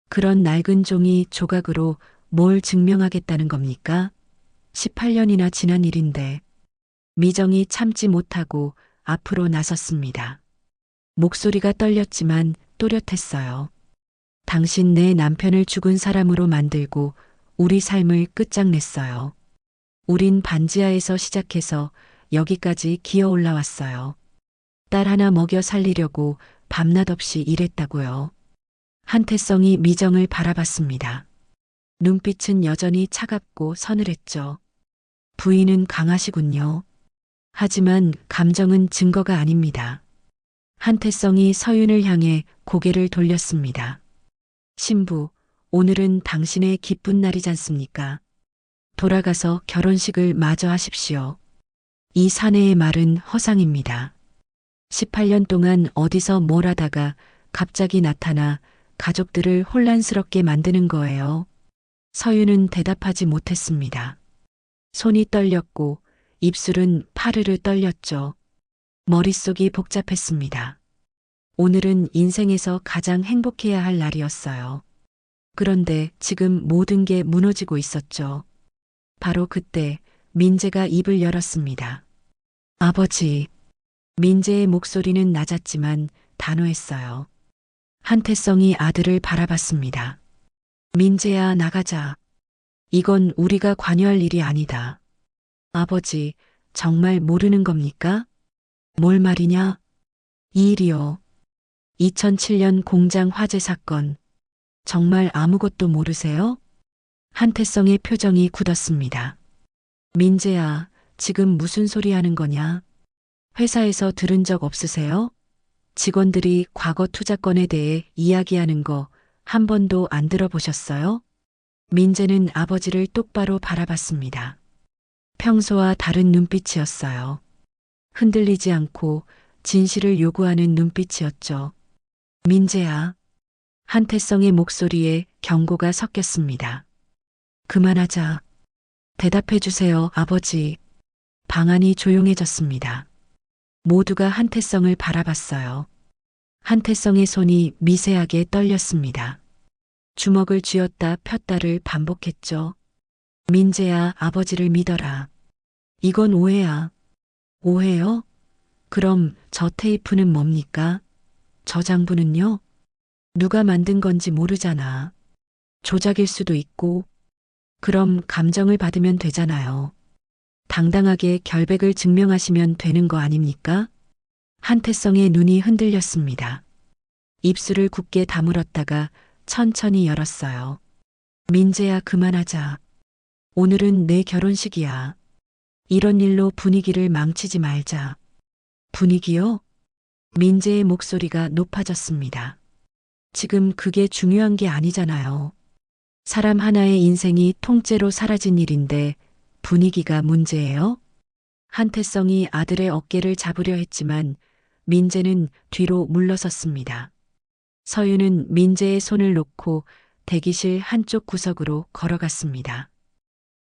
그런 낡은 종이 조각으로 뭘 증명하겠다는 겁니까? 18년이나 지난 일인데. 미정이 참지 못하고 앞으로 나섰습니다. 목소리가 떨렸지만 또렷했어요. 당신 내 남편을 죽은 사람으로 만들고 우리 삶을 끝장냈어요. 우린 반지하에서 시작해서 여기까지 기어 올라왔어요. 딸 하나 먹여 살리려고 밤낮 없이 일했다고요. 한태성이 미정을 바라봤습니다. 눈빛은 여전히 차갑고 서늘했죠. 부인은 강하시군요. 하지만 감정은 증거가 아닙니다. 한태성이 서윤을 향해 고개를 돌렸습니다. 신부, 오늘은 당신의 기쁜 날이지 않습니까? 돌아가서 결혼식을 마저 하십시오. 이 사내의 말은 허상입니다. 18년 동안 어디서 뭘 하다가 갑자기 나타나 가족들을 혼란스럽게 만드는 거예요. 서윤은 대답하지 못했습니다. 손이 떨렸고 입술은 파르르 떨렸죠. 머릿속이 복잡했습니다. 오늘은 인생에서 가장 행복해야 할 날이었어요. 그런데 지금 모든 게 무너지고 있었죠. 바로 그때 민재가 입을 열었습니다. 아버지. 민재의 목소리는 낮았지만 단호했어요. 한태성이 아들을 바라봤습니다. 민재야, 나가자. 이건 우리가 관여할 일이 아니다. 아버지, 정말 모르는 겁니까? 뭘 말이냐? 이 일이요. 2007년 공장 화재 사건. 정말 아무것도 모르세요? 한태성의 표정이 굳었습니다. 민재야, 지금 무슨 소리 하는 거냐? 회사에서 들은 적 없으세요? 직원들이 과거 투자건에 대해 이야기하는 거 한 번도 안 들어보셨어요? 민재는 아버지를 똑바로 바라봤습니다. 평소와 다른 눈빛이었어요. 흔들리지 않고 진실을 요구하는 눈빛이었죠. 민재야. 한태성의 목소리에 경고가 섞였습니다. 그만하자. 대답해 주세요, 아버지. 방안이 조용해졌습니다. 모두가 한태성을 바라봤어요. 한태성의 손이 미세하게 떨렸습니다. 주먹을 쥐었다 폈다를 반복했죠. 민재야, 아버지를 믿어라. 이건 오해야. 오해요? 그럼 저 테이프는 뭡니까? 저 장부는요? 누가 만든 건지 모르잖아. 조작일 수도 있고. 그럼 감정을 받으면 되잖아요. 당당하게 결백을 증명하시면 되는 거 아닙니까? 한태성의 눈이 흔들렸습니다. 입술을 굳게 다물었다가 천천히 열었어요. 민재야, 그만하자. 오늘은 내 결혼식이야. 이런 일로 분위기를 망치지 말자. 분위기요? 민재의 목소리가 높아졌습니다. 지금 그게 중요한 게 아니잖아요. 사람 하나의 인생이 통째로 사라진 일인데 분위기가 문제예요? 한태성이 아들의 어깨를 잡으려 했지만 민재는 뒤로 물러섰습니다. 서윤은 민재의 손을 놓고 대기실 한쪽 구석으로 걸어갔습니다.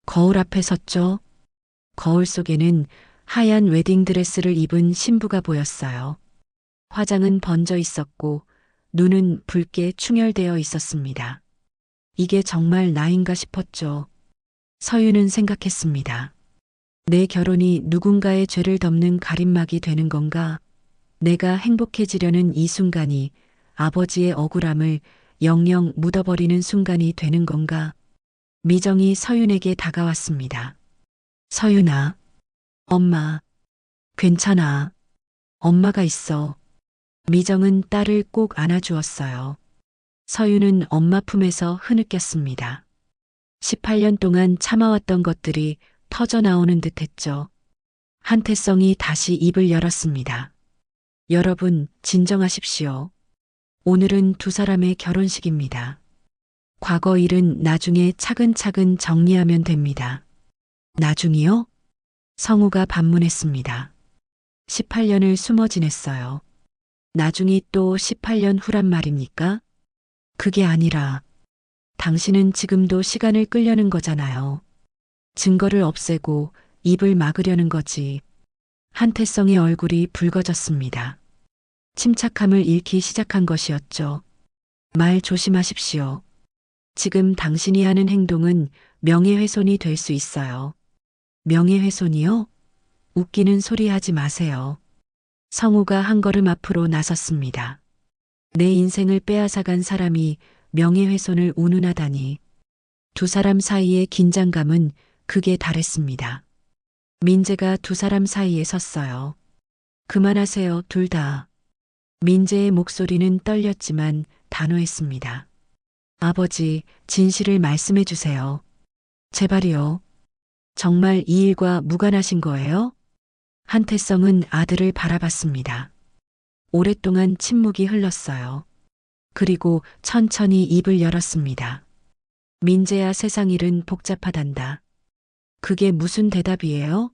거울 앞에 섰죠. 거울 속에는 하얀 웨딩드레스를 입은 신부가 보였어요. 화장은 번져 있었고 눈은 붉게 충혈되어 있었습니다. 이게 정말 나인가 싶었죠. 서윤은 생각했습니다. 내 결혼이 누군가의 죄를 덮는 가림막이 되는 건가? 내가 행복해지려는 이 순간이 아버지의 억울함을 영영 묻어버리는 순간이 되는 건가? 미정이 서윤에게 다가왔습니다. 서윤아, 엄마, 괜찮아. 엄마가 있어. 미정은 딸을 꼭 안아주었어요. 서윤은 엄마 품에서 흐느꼈습니다. 18년 동안 참아왔던 것들이 터져나오는 듯 했죠. 한태성이 다시 입을 열었습니다. 여러분, 진정하십시오. 오늘은 두 사람의 결혼식입니다. 과거 일은 나중에 차근차근 정리하면 됩니다. 나중이요? 성우가 반문했습니다. 18년을 숨어 지냈어요. 나중이 또 18년 후란 말입니까? 그게 아니라 당신은 지금도 시간을 끌려는 거잖아요. 증거를 없애고 입을 막으려는 거지. 한태성의 얼굴이 붉어졌습니다. 침착함을 잃기 시작한 것이었죠. 말 조심하십시오. 지금 당신이 하는 행동은 명예훼손이 될 수 있어요. 명예훼손이요? 웃기는 소리 하지 마세요. 성우가 한 걸음 앞으로 나섰습니다. 내 인생을 빼앗아간 사람이 명예훼손을 운운하다니. 두 사람 사이의 긴장감은 극에 달했습니다. 민재가 두 사람 사이에 섰어요. 그만하세요, 둘 다. 민재의 목소리는 떨렸지만 단호했습니다. 아버지, 진실을 말씀해 주세요. 제발이요. 정말 이 일과 무관하신 거예요? 한태성은 아들을 바라봤습니다. 오랫동안 침묵이 흘렀어요. 그리고 천천히 입을 열었습니다. 민재야, 세상 일은 복잡하단다. 그게 무슨 대답이에요?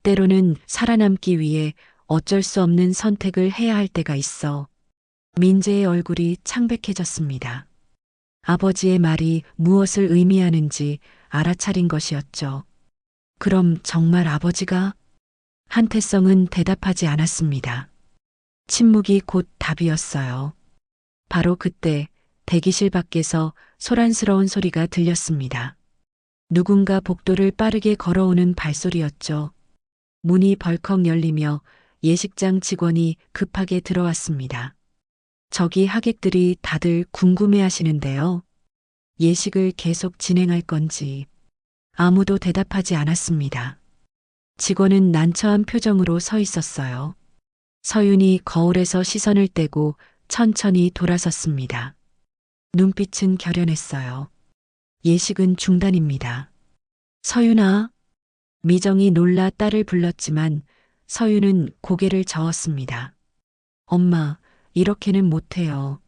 때로는 살아남기 위해 어쩔 수 없는 선택을 해야 할 때가 있어. 민재의 얼굴이 창백해졌습니다. 아버지의 말이 무엇을 의미하는지 알아차린 것이었죠. 그럼 정말 아버지가? 한태성은 대답하지 않았습니다. 침묵이 곧 답이었어요. 바로 그때 대기실 밖에서 소란스러운 소리가 들렸습니다. 누군가 복도를 빠르게 걸어오는 발소리였죠. 문이 벌컥 열리며 예식장 직원이 급하게 들어왔습니다. 저기 하객들이 다들 궁금해 하시는데요. 예식을 계속 진행할 건지. 아무도 대답하지 않았습니다. 직원은 난처한 표정으로 서 있었어요. 서윤이 거울에서 시선을 떼고 천천히 돌아섰습니다. 눈빛은 결연했어요. 예식은 중단입니다. 서윤아. 미정이 놀라 딸을 불렀지만 서윤은 고개를 저었습니다. 엄마, 이렇게는 못해요.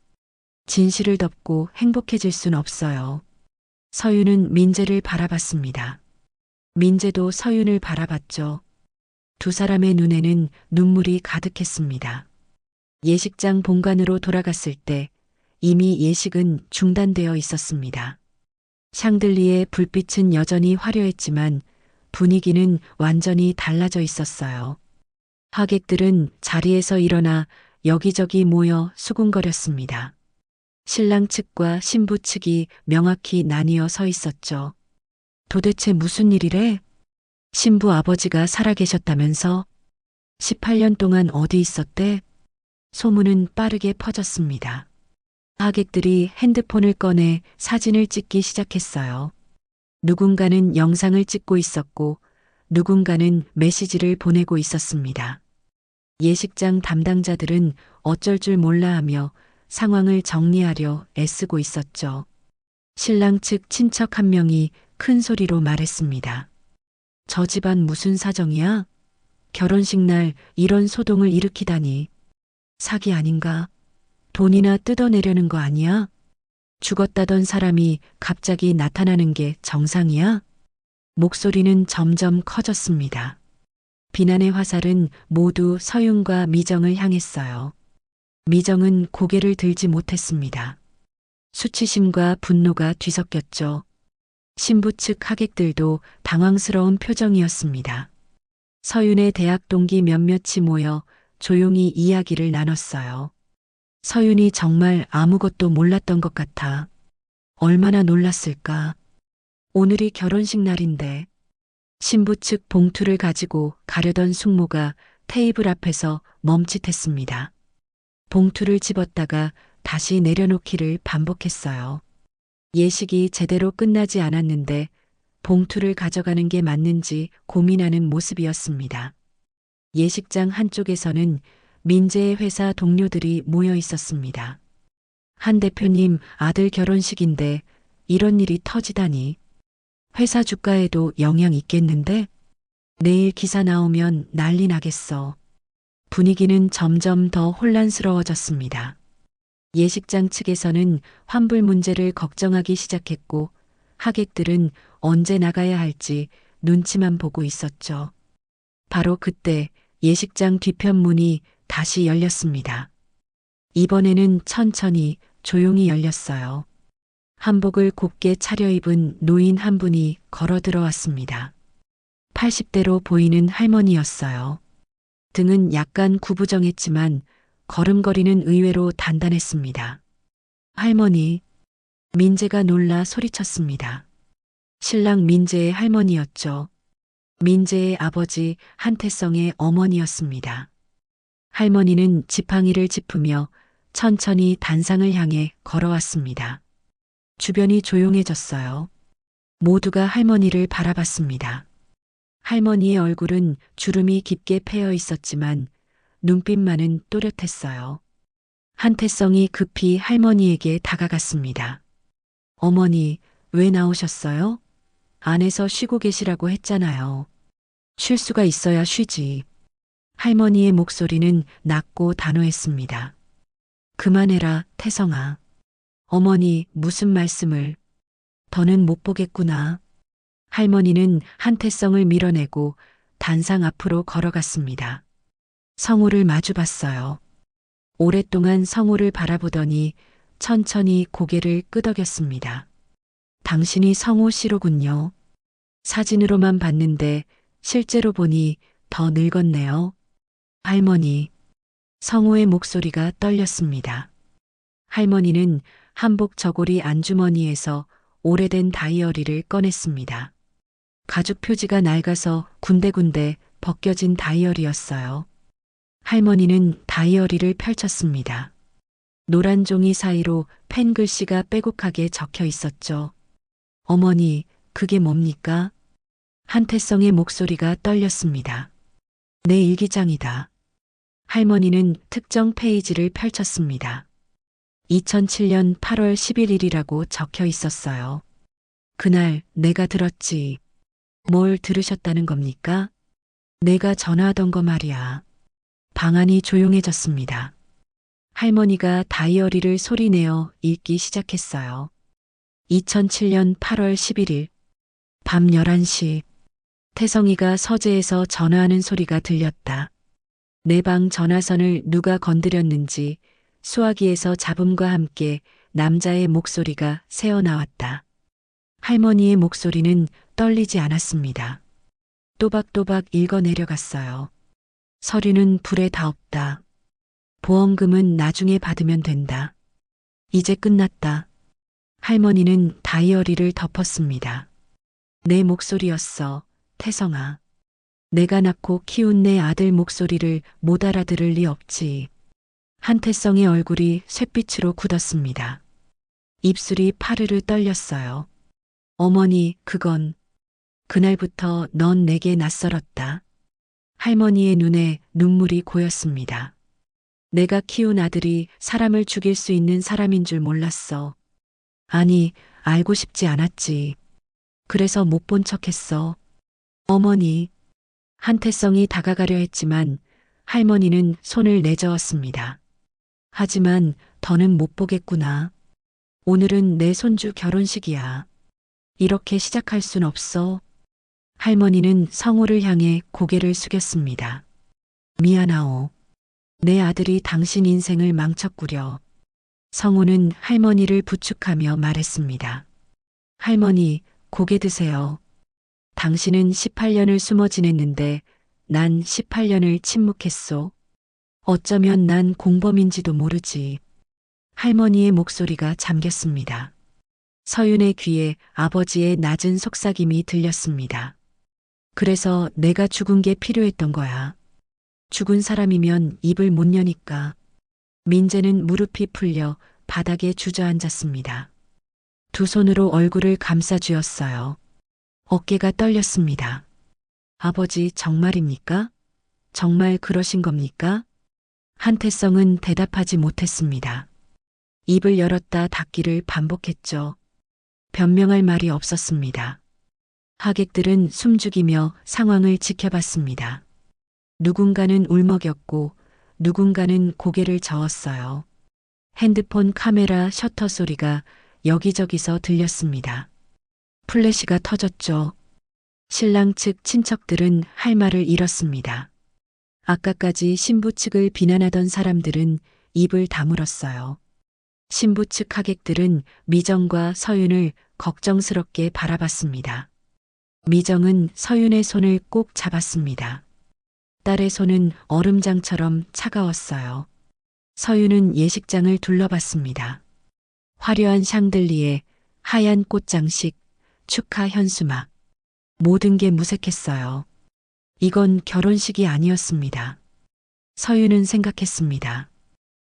진실을 덮고 행복해질 순 없어요. 서윤은 민재를 바라봤습니다. 민재도 서윤을 바라봤죠. 두 사람의 눈에는 눈물이 가득했습니다. 예식장 본관으로 돌아갔을 때 이미 예식은 중단되어 있었습니다. 샹들리의 불빛은 여전히 화려했지만 분위기는 완전히 달라져 있었어요. 하객들은 자리에서 일어나 여기저기 모여 수군거렸습니다. 신랑 측과 신부 측이 명확히 나뉘어 서 있었죠. 도대체 무슨 일이래? 신부 아버지가 살아계셨다면서? 18년 동안 어디 있었대? 소문은 빠르게 퍼졌습니다. 하객들이 핸드폰을 꺼내 사진을 찍기 시작했어요. 누군가는 영상을 찍고 있었고 누군가는 메시지를 보내고 있었습니다. 예식장 담당자들은 어쩔 줄 몰라 하며 상황을 정리하려 애쓰고 있었죠. 신랑 측 친척 한 명이 큰 소리로 말했습니다. 저 집안 무슨 사정이야? 결혼식 날 이런 소동을 일으키다니. 사기 아닌가? 돈이나 뜯어내려는 거 아니야? 죽었다던 사람이 갑자기 나타나는 게 정상이야? 목소리는 점점 커졌습니다. 비난의 화살은 모두 서윤과 미정을 향했어요. 미정은 고개를 들지 못했습니다. 수치심과 분노가 뒤섞였죠. 신부 측 하객들도 당황스러운 표정이었습니다. 서윤의 대학 동기 몇몇이 모여 조용히 이야기를 나눴어요. 서윤이 정말 아무것도 몰랐던 것 같아. 얼마나 놀랐을까. 오늘이 결혼식 날인데. 신부 측 봉투를 가지고 가려던 숙모가 테이블 앞에서 멈칫했습니다. 봉투를 집었다가 다시 내려놓기를 반복했어요. 예식이 제대로 끝나지 않았는데 봉투를 가져가는 게 맞는지 고민하는 모습이었습니다. 예식장 한쪽에서는 민재의 회사 동료들이 모여 있었습니다. 한 대표님 아들 결혼식인데 이런 일이 터지다니. 회사 주가에도 영향 있겠는데? 내일 기사 나오면 난리 나겠어. 분위기는 점점 더 혼란스러워졌습니다. 예식장 측에서는 환불 문제를 걱정하기 시작했고 하객들은 언제 나가야 할지 눈치만 보고 있었죠. 바로 그때 예식장 뒤편 문이 다시 열렸습니다. 이번에는 천천히 조용히 열렸어요. 한복을 곱게 차려입은 노인 한 분이 걸어 들어왔습니다. 80대로 보이는 할머니였어요. 등은 약간 구부정했지만 걸음걸이는 의외로 단단했습니다. 할머니, 민재가 놀라 소리쳤습니다. 신랑 민재의 할머니였죠. 민재의 아버지 한태성의 어머니였습니다. 할머니는 지팡이를 짚으며 천천히 단상을 향해 걸어왔습니다. 주변이 조용해졌어요. 모두가 할머니를 바라봤습니다. 할머니의 얼굴은 주름이 깊게 패여 있었지만 눈빛만은 또렷했어요. 한태성이 급히 할머니에게 다가갔습니다. 어머니, 왜 나오셨어요? 안에서 쉬고 계시라고 했잖아요. 쉴 수가 있어야 쉬지. 할머니의 목소리는 낮고 단호했습니다. 그만해라, 태성아. 어머니, 무슨 말씀을. 더는 못 보겠구나. 할머니는 한태성을 밀어내고 단상 앞으로 걸어갔습니다. 성우를 마주봤어요. 오랫동안 성우를 바라보더니 천천히 고개를 끄덕였습니다. 당신이 성우 씨로군요. 사진으로만 봤는데 실제로 보니 더 늙었네요. 할머니. 성우의 목소리가 떨렸습니다. 할머니는 한복 저고리 안주머니에서 오래된 다이어리를 꺼냈습니다. 가죽 표지가 낡아서 군데군데 벗겨진 다이어리였어요. 할머니는 다이어리를 펼쳤습니다. 노란 종이 사이로 펜 글씨가 빼곡하게 적혀 있었죠. 어머니, 그게 뭡니까? 한태성의 목소리가 떨렸습니다. 내 일기장이다. 할머니는 특정 페이지를 펼쳤습니다. 2007년 8월 11일이라고 적혀 있었어요. 그날 내가 들었지. 뭘 들으셨다는 겁니까? 내가 전화하던 거 말이야. 방안이 조용해졌습니다. 할머니가 다이어리를 소리내어 읽기 시작했어요. 2007년 8월 11일 밤 11시 태성이가 서재에서 전화하는 소리가 들렸다. 내 방 전화선을 누가 건드렸는지 수화기에서 잡음과 함께 남자의 목소리가 새어나왔다. 할머니의 목소리는 떨리지 않았습니다. 또박또박 읽어내려갔어요. 서류는 불에 다 없다. 보험금은 나중에 받으면 된다. 이제 끝났다. 할머니는 다이어리를 덮었습니다. 내 목소리였어, 태성아. 내가 낳고 키운 내 아들 목소리를 못 알아들을 리 없지. 한태성의 얼굴이 쇳빛으로 굳었습니다. 입술이 파르르 떨렸어요. 어머니, 그건 그날부터 넌 내게 낯설었다. 할머니의 눈에 눈물이 고였습니다. 내가 키운 아들이 사람을 죽일 수 있는 사람인 줄 몰랐어. 아니, 알고 싶지 않았지. 그래서 못 본 척했어. 어머니. 한태성이 다가가려 했지만 할머니는 손을 내저었습니다. 하지만 더는 못 보겠구나. 오늘은 내 손주 결혼식이야. 이렇게 시작할 순 없어. 할머니는 성우를 향해 고개를 숙였습니다. 미안하오. 내 아들이 당신 인생을 망쳤구려. 성우는 할머니를 부축하며 말했습니다. 할머니, 고개 드세요. 당신은 18년을 숨어 지냈는데 난 18년을 침묵했소. 어쩌면 난 공범인지도 모르지. 할머니의 목소리가 잠겼습니다. 서윤의 귀에 아버지의 낮은 속삭임이 들렸습니다. 그래서 내가 죽은 게 필요했던 거야. 죽은 사람이면 입을 못 여니까. 민재는 무릎이 풀려 바닥에 주저앉았습니다. 두 손으로 얼굴을 감싸 쥐었어요. 어깨가 떨렸습니다. 아버지, 정말입니까? 정말 그러신 겁니까? 한태성은 대답하지 못했습니다. 입을 열었다 닫기를 반복했죠. 변명할 말이 없었습니다. 하객들은 숨죽이며 상황을 지켜봤습니다. 누군가는 울먹였고 누군가는 고개를 저었어요. 핸드폰 카메라 셔터 소리가 여기저기서 들렸습니다. 플래시가 터졌죠. 신랑 측 친척들은 할 말을 잃었습니다. 아까까지 신부 측을 비난하던 사람들은 입을 다물었어요. 신부 측 하객들은 미정과 서윤을 걱정스럽게 바라봤습니다. 미정은 서윤의 손을 꼭 잡았습니다. 딸의 손은 얼음장처럼 차가웠어요. 서유는 예식장을 둘러봤습니다. 화려한 샹들리에 하얀 꽃장식, 축하 현수막. 모든 게 무색했어요. 이건 결혼식이 아니었습니다. 서유는 생각했습니다.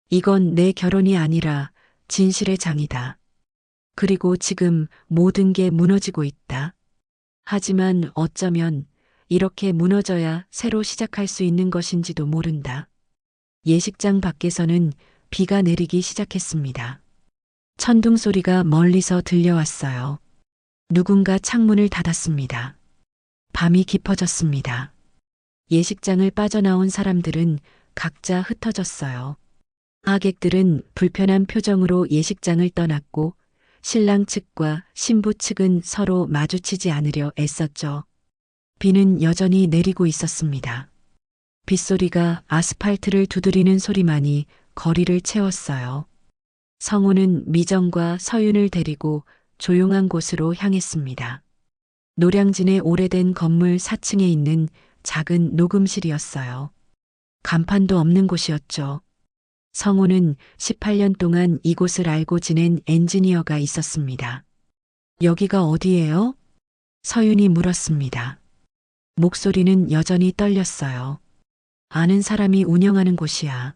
이건 내 결혼이 아니라 진실의 장이다. 그리고 지금 모든 게 무너지고 있다. 하지만 어쩌면 이렇게 무너져야 새로 시작할 수 있는 것인지도 모른다. 예식장 밖에서는 비가 내리기 시작했습니다. 천둥 소리가 멀리서 들려왔어요. 누군가 창문을 닫았습니다. 밤이 깊어졌습니다. 예식장을 빠져나온 사람들은 각자 흩어졌어요. 하객들은 불편한 표정으로 예식장을 떠났고 신랑 측과 신부 측은 서로 마주치지 않으려 애썼죠. 비는 여전히 내리고 있었습니다. 빗소리가 아스팔트를 두드리는 소리만이 거리를 채웠어요. 성우는 미정과 서윤을 데리고 조용한 곳으로 향했습니다. 노량진의 오래된 건물 4층에 있는 작은 녹음실이었어요. 간판도 없는 곳이었죠. 성우는 18년 동안 이곳을 알고 지낸 엔지니어가 있었습니다. 여기가 어디예요? 서윤이 물었습니다. 목소리는 여전히 떨렸어요. 아는 사람이 운영하는 곳이야.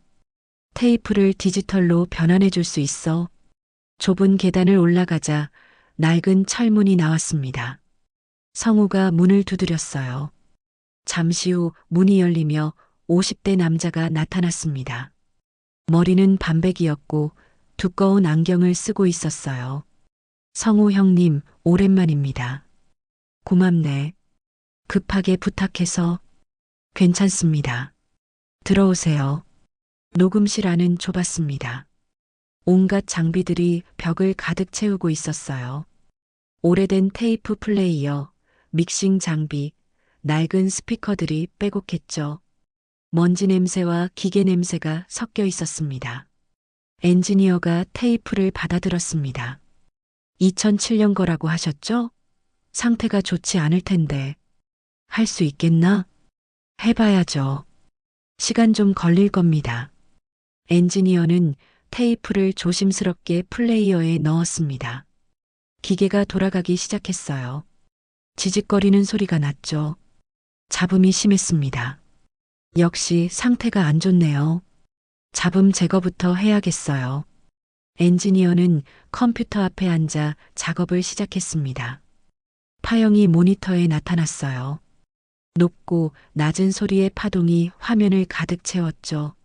테이프를 디지털로 변환해 줄 수 있어. 좁은 계단을 올라가자 낡은 철문이 나왔습니다. 성우가 문을 두드렸어요. 잠시 후 문이 열리며 50대 남자가 나타났습니다. 머리는 반백이었고 두꺼운 안경을 쓰고 있었어요. 성우 형님, 오랜만입니다. 고맙네. 급하게 부탁해서. 괜찮습니다. 들어오세요. 녹음실 안은 좁았습니다. 온갖 장비들이 벽을 가득 채우고 있었어요. 오래된 테이프 플레이어, 믹싱 장비, 낡은 스피커들이 빼곡했죠. 먼지 냄새와 기계 냄새가 섞여 있었습니다. 엔지니어가 테이프를 받아들었습니다. 2007년 거라고 하셨죠? 상태가 좋지 않을 텐데. 할 수 있겠나? 해봐야죠. 시간 좀 걸릴 겁니다. 엔지니어는 테이프를 조심스럽게 플레이어에 넣었습니다. 기계가 돌아가기 시작했어요. 지직거리는 소리가 났죠. 잡음이 심했습니다. 역시 상태가 안 좋네요. 잡음 제거부터 해야겠어요. 엔지니어는 컴퓨터 앞에 앉아 작업을 시작했습니다. 파형이 모니터에 나타났어요. 높고 낮은 소리의 파동이 화면을 가득 채웠죠.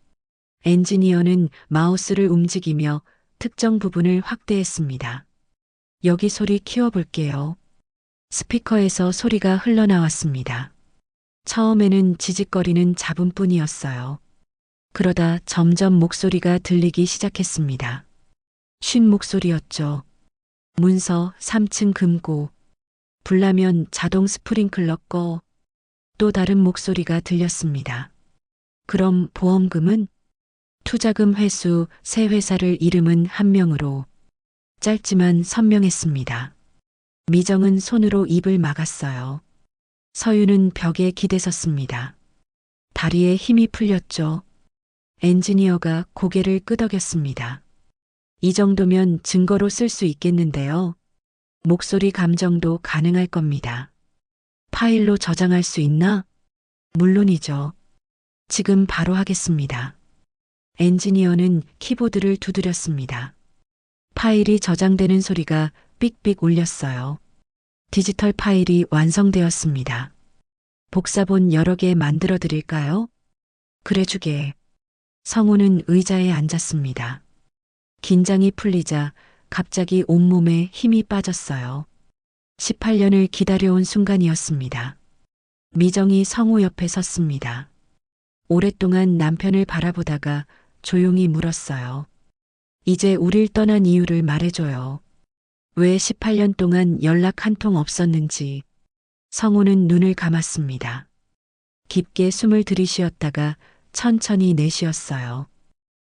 엔지니어는 마우스를 움직이며 특정 부분을 확대했습니다. 여기 소리 키워볼게요. 스피커에서 소리가 흘러나왔습니다. 처음에는 지직거리는 잡음뿐이었어요. 그러다 점점 목소리가 들리기 시작했습니다. 쉰 목소리였죠. 문서 3층 금고. 불나면 자동 스프링클러 꺼. 또 다른 목소리가 들렸습니다. 그럼 보험금은? 투자금 회수 세 회사를 이름은 한 명으로. 짧지만 선명했습니다. 미정은 손으로 입을 막았어요. 서유는 벽에 기대섰습니다. 다리에 힘이 풀렸죠. 엔지니어가 고개를 끄덕였습니다. 이 정도면 증거로 쓸 수 있겠는데요. 목소리 감정도 가능할 겁니다. 파일로 저장할 수 있나? 물론이죠. 지금 바로 하겠습니다. 엔지니어는 키보드를 두드렸습니다. 파일이 저장되는 소리가 삑삑 울렸어요. 디지털 파일이 완성되었습니다. 복사본 여러 개 만들어 드릴까요? 그래 주게. 성우는 의자에 앉았습니다. 긴장이 풀리자 갑자기 온몸에 힘이 빠졌어요. 18년을 기다려온 순간이었습니다. 미정이 성우 옆에 섰습니다. 오랫동안 남편을 바라보다가 조용히 물었어요. 이제 우릴 떠난 이유를 말해줘요. 왜 18년 동안 연락 한 통 없었는지. 성우는 눈을 감았습니다. 깊게 숨을 들이쉬었다가 천천히 내쉬었어요.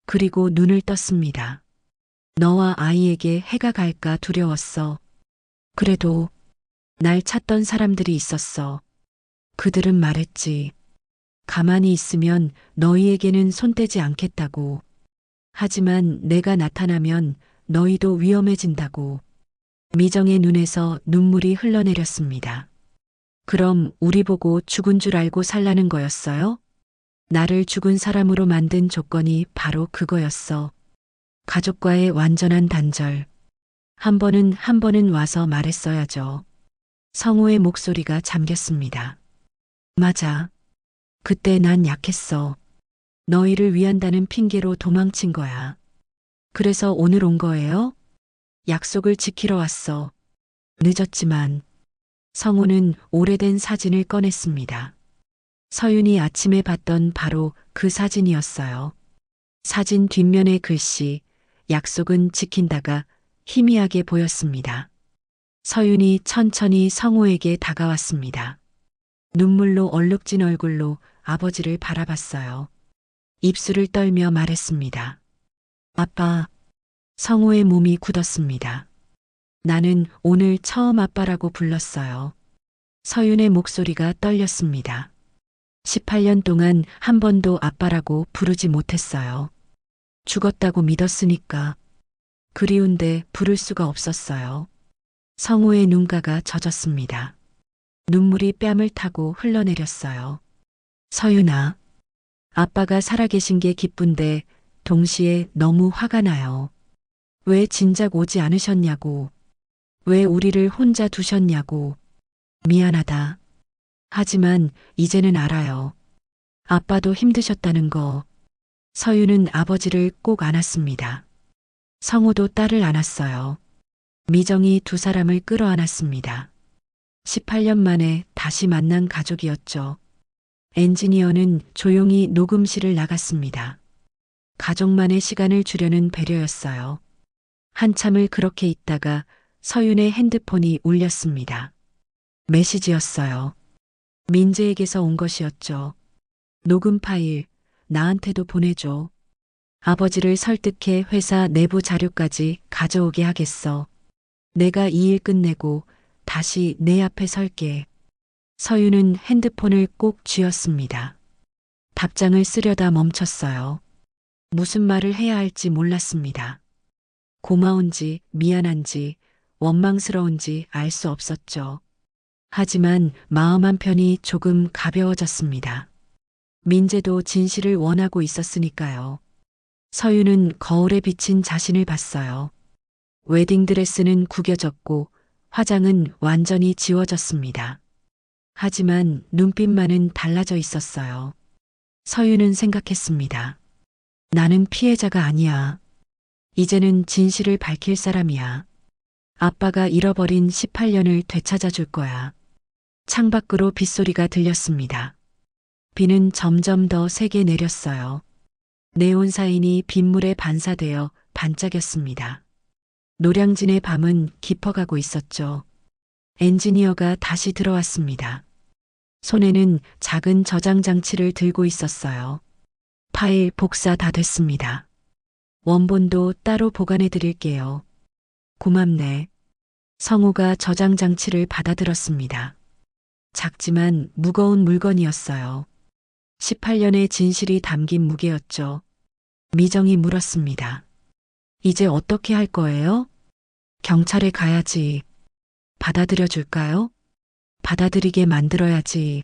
그리고 눈을 떴습니다. 너와 아이에게 해가 갈까 두려웠어. 그래도 날 찾던 사람들이 있었어. 그들은 말했지. 가만히 있으면 너희에게는 손대지 않겠다고. 하지만 내가 나타나면 너희도 위험해진다고. 미정의 눈에서 눈물이 흘러내렸습니다. 그럼 우리 보고 죽은 줄 알고 살라는 거였어요? 나를 죽은 사람으로 만든 조건이 바로 그거였어. 가족과의 완전한 단절. 한 번은 와서 말했어야죠. 성우의 목소리가 잠겼습니다. 맞아. 그때 난 약했어. 너희를 위한다는 핑계로 도망친 거야. 그래서 오늘 온 거예요? 약속을 지키러 왔어. 늦었지만. 성우는 오래된 사진을 꺼냈습니다. 서윤이 아침에 봤던 바로 그 사진이었어요. 사진 뒷면의 글씨, 약속은 지킨다가 희미하게 보였습니다. 서윤이 천천히 성우에게 다가왔습니다. 눈물로 얼룩진 얼굴로 아버지를 바라봤어요. 입술을 떨며 말했습니다. 아빠. 성우의 몸이 굳었습니다. 나는 오늘 처음 아빠라고 불렀어요. 서윤의 목소리가 떨렸습니다. 18년 동안 한 번도 아빠라고 부르지 못했어요. 죽었다고 믿었으니까. 그리운데 부를 수가 없었어요. 성우의 눈가가 젖었습니다. 눈물이 뺨을 타고 흘러내렸어요. 서윤아. 아빠가 살아계신 게 기쁜데 동시에 너무 화가 나요. 왜 진작 오지 않으셨냐고. 왜 우리를 혼자 두셨냐고. 미안하다. 하지만 이제는 알아요. 아빠도 힘드셨다는 거. 서윤은 아버지를 꼭 안았습니다. 성우도 딸을 안았어요. 미정이 두 사람을 끌어안았습니다. 18년 만에 다시 만난 가족이었죠. 엔지니어는 조용히 녹음실을 나갔습니다. 가족만의 시간을 주려는 배려였어요. 한참을 그렇게 있다가 서윤의 핸드폰이 울렸습니다. 메시지였어요. 민재에게서 온 것이었죠. 녹음 파일, 나한테도 보내줘. 아버지를 설득해 회사 내부 자료까지 가져오게 하겠어. 내가 이 일 끝내고 다시 내 앞에 설게. 서윤은 핸드폰을 꼭 쥐었습니다. 답장을 쓰려다 멈췄어요. 무슨 말을 해야 할지 몰랐습니다. 고마운지 미안한지 원망스러운지 알 수 없었죠. 하지만 마음 한편이 조금 가벼워졌습니다. 민재도 진실을 원하고 있었으니까요. 서윤은 거울에 비친 자신을 봤어요. 웨딩드레스는 구겨졌고 화장은 완전히 지워졌습니다. 하지만 눈빛만은 달라져 있었어요. 서윤은 생각했습니다. 나는 피해자가 아니야. 이제는 진실을 밝힐 사람이야. 아빠가 잃어버린 18년을 되찾아 줄 거야. 창밖으로 빗소리가 들렸습니다. 비는 점점 더 세게 내렸어요. 네온 사인이 빗물에 반사되어 반짝였습니다. 노량진의 밤은 깊어가고 있었죠. 엔지니어가 다시 들어왔습니다. 손에는 작은 저장 장치를 들고 있었어요. 파일 복사 다 됐습니다. 원본도 따로 보관해 드릴게요. 고맙네. 성우가 저장 장치를 받아들었습니다. 작지만 무거운 물건이었어요. 18년의 진실이 담긴 무게였죠. 미정이 물었습니다. 이제 어떻게 할 거예요? 경찰에 가야지. 받아들여 줄까요? 받아들이게 만들어야지.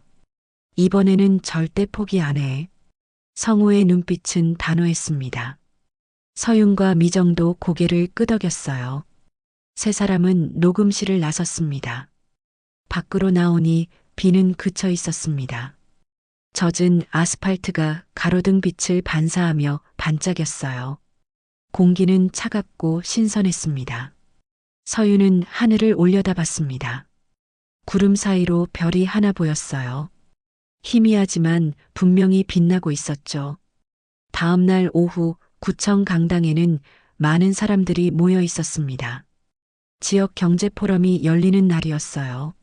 이번에는 절대 포기 안 해. 성우의 눈빛은 단호했습니다. 서윤과 미정도 고개를 끄덕였어요. 세 사람은 녹음실을 나섰습니다. 밖으로 나오니 비는 그쳐 있었습니다. 젖은 아스팔트가 가로등 빛을 반사하며 반짝였어요. 공기는 차갑고 신선했습니다. 서윤은 하늘을 올려다봤습니다. 구름 사이로 별이 하나 보였어요. 희미하지만 분명히 빛나고 있었죠. 다음 날 오후 구청 강당에는 많은 사람들이 모여 있었습니다. 지역 경제 포럼이 열리는 날이었어요.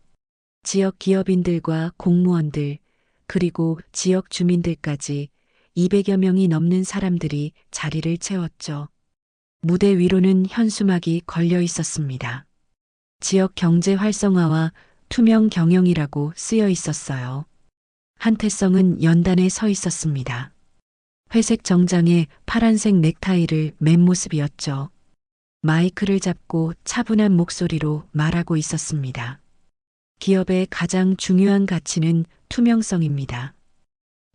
지역 기업인들과 공무원들, 그리고 지역 주민들까지 200여 명이 넘는 사람들이 자리를 채웠죠. 무대 위로는 현수막이 걸려 있었습니다. 지역 경제 활성화와 투명 경영이라고 쓰여 있었어요. 한태성은 연단에 서 있었습니다. 회색 정장에 파란색 넥타이를 맨 모습이었죠. 마이크를 잡고 차분한 목소리로 말하고 있었습니다. 기업의 가장 중요한 가치는 투명성입니다.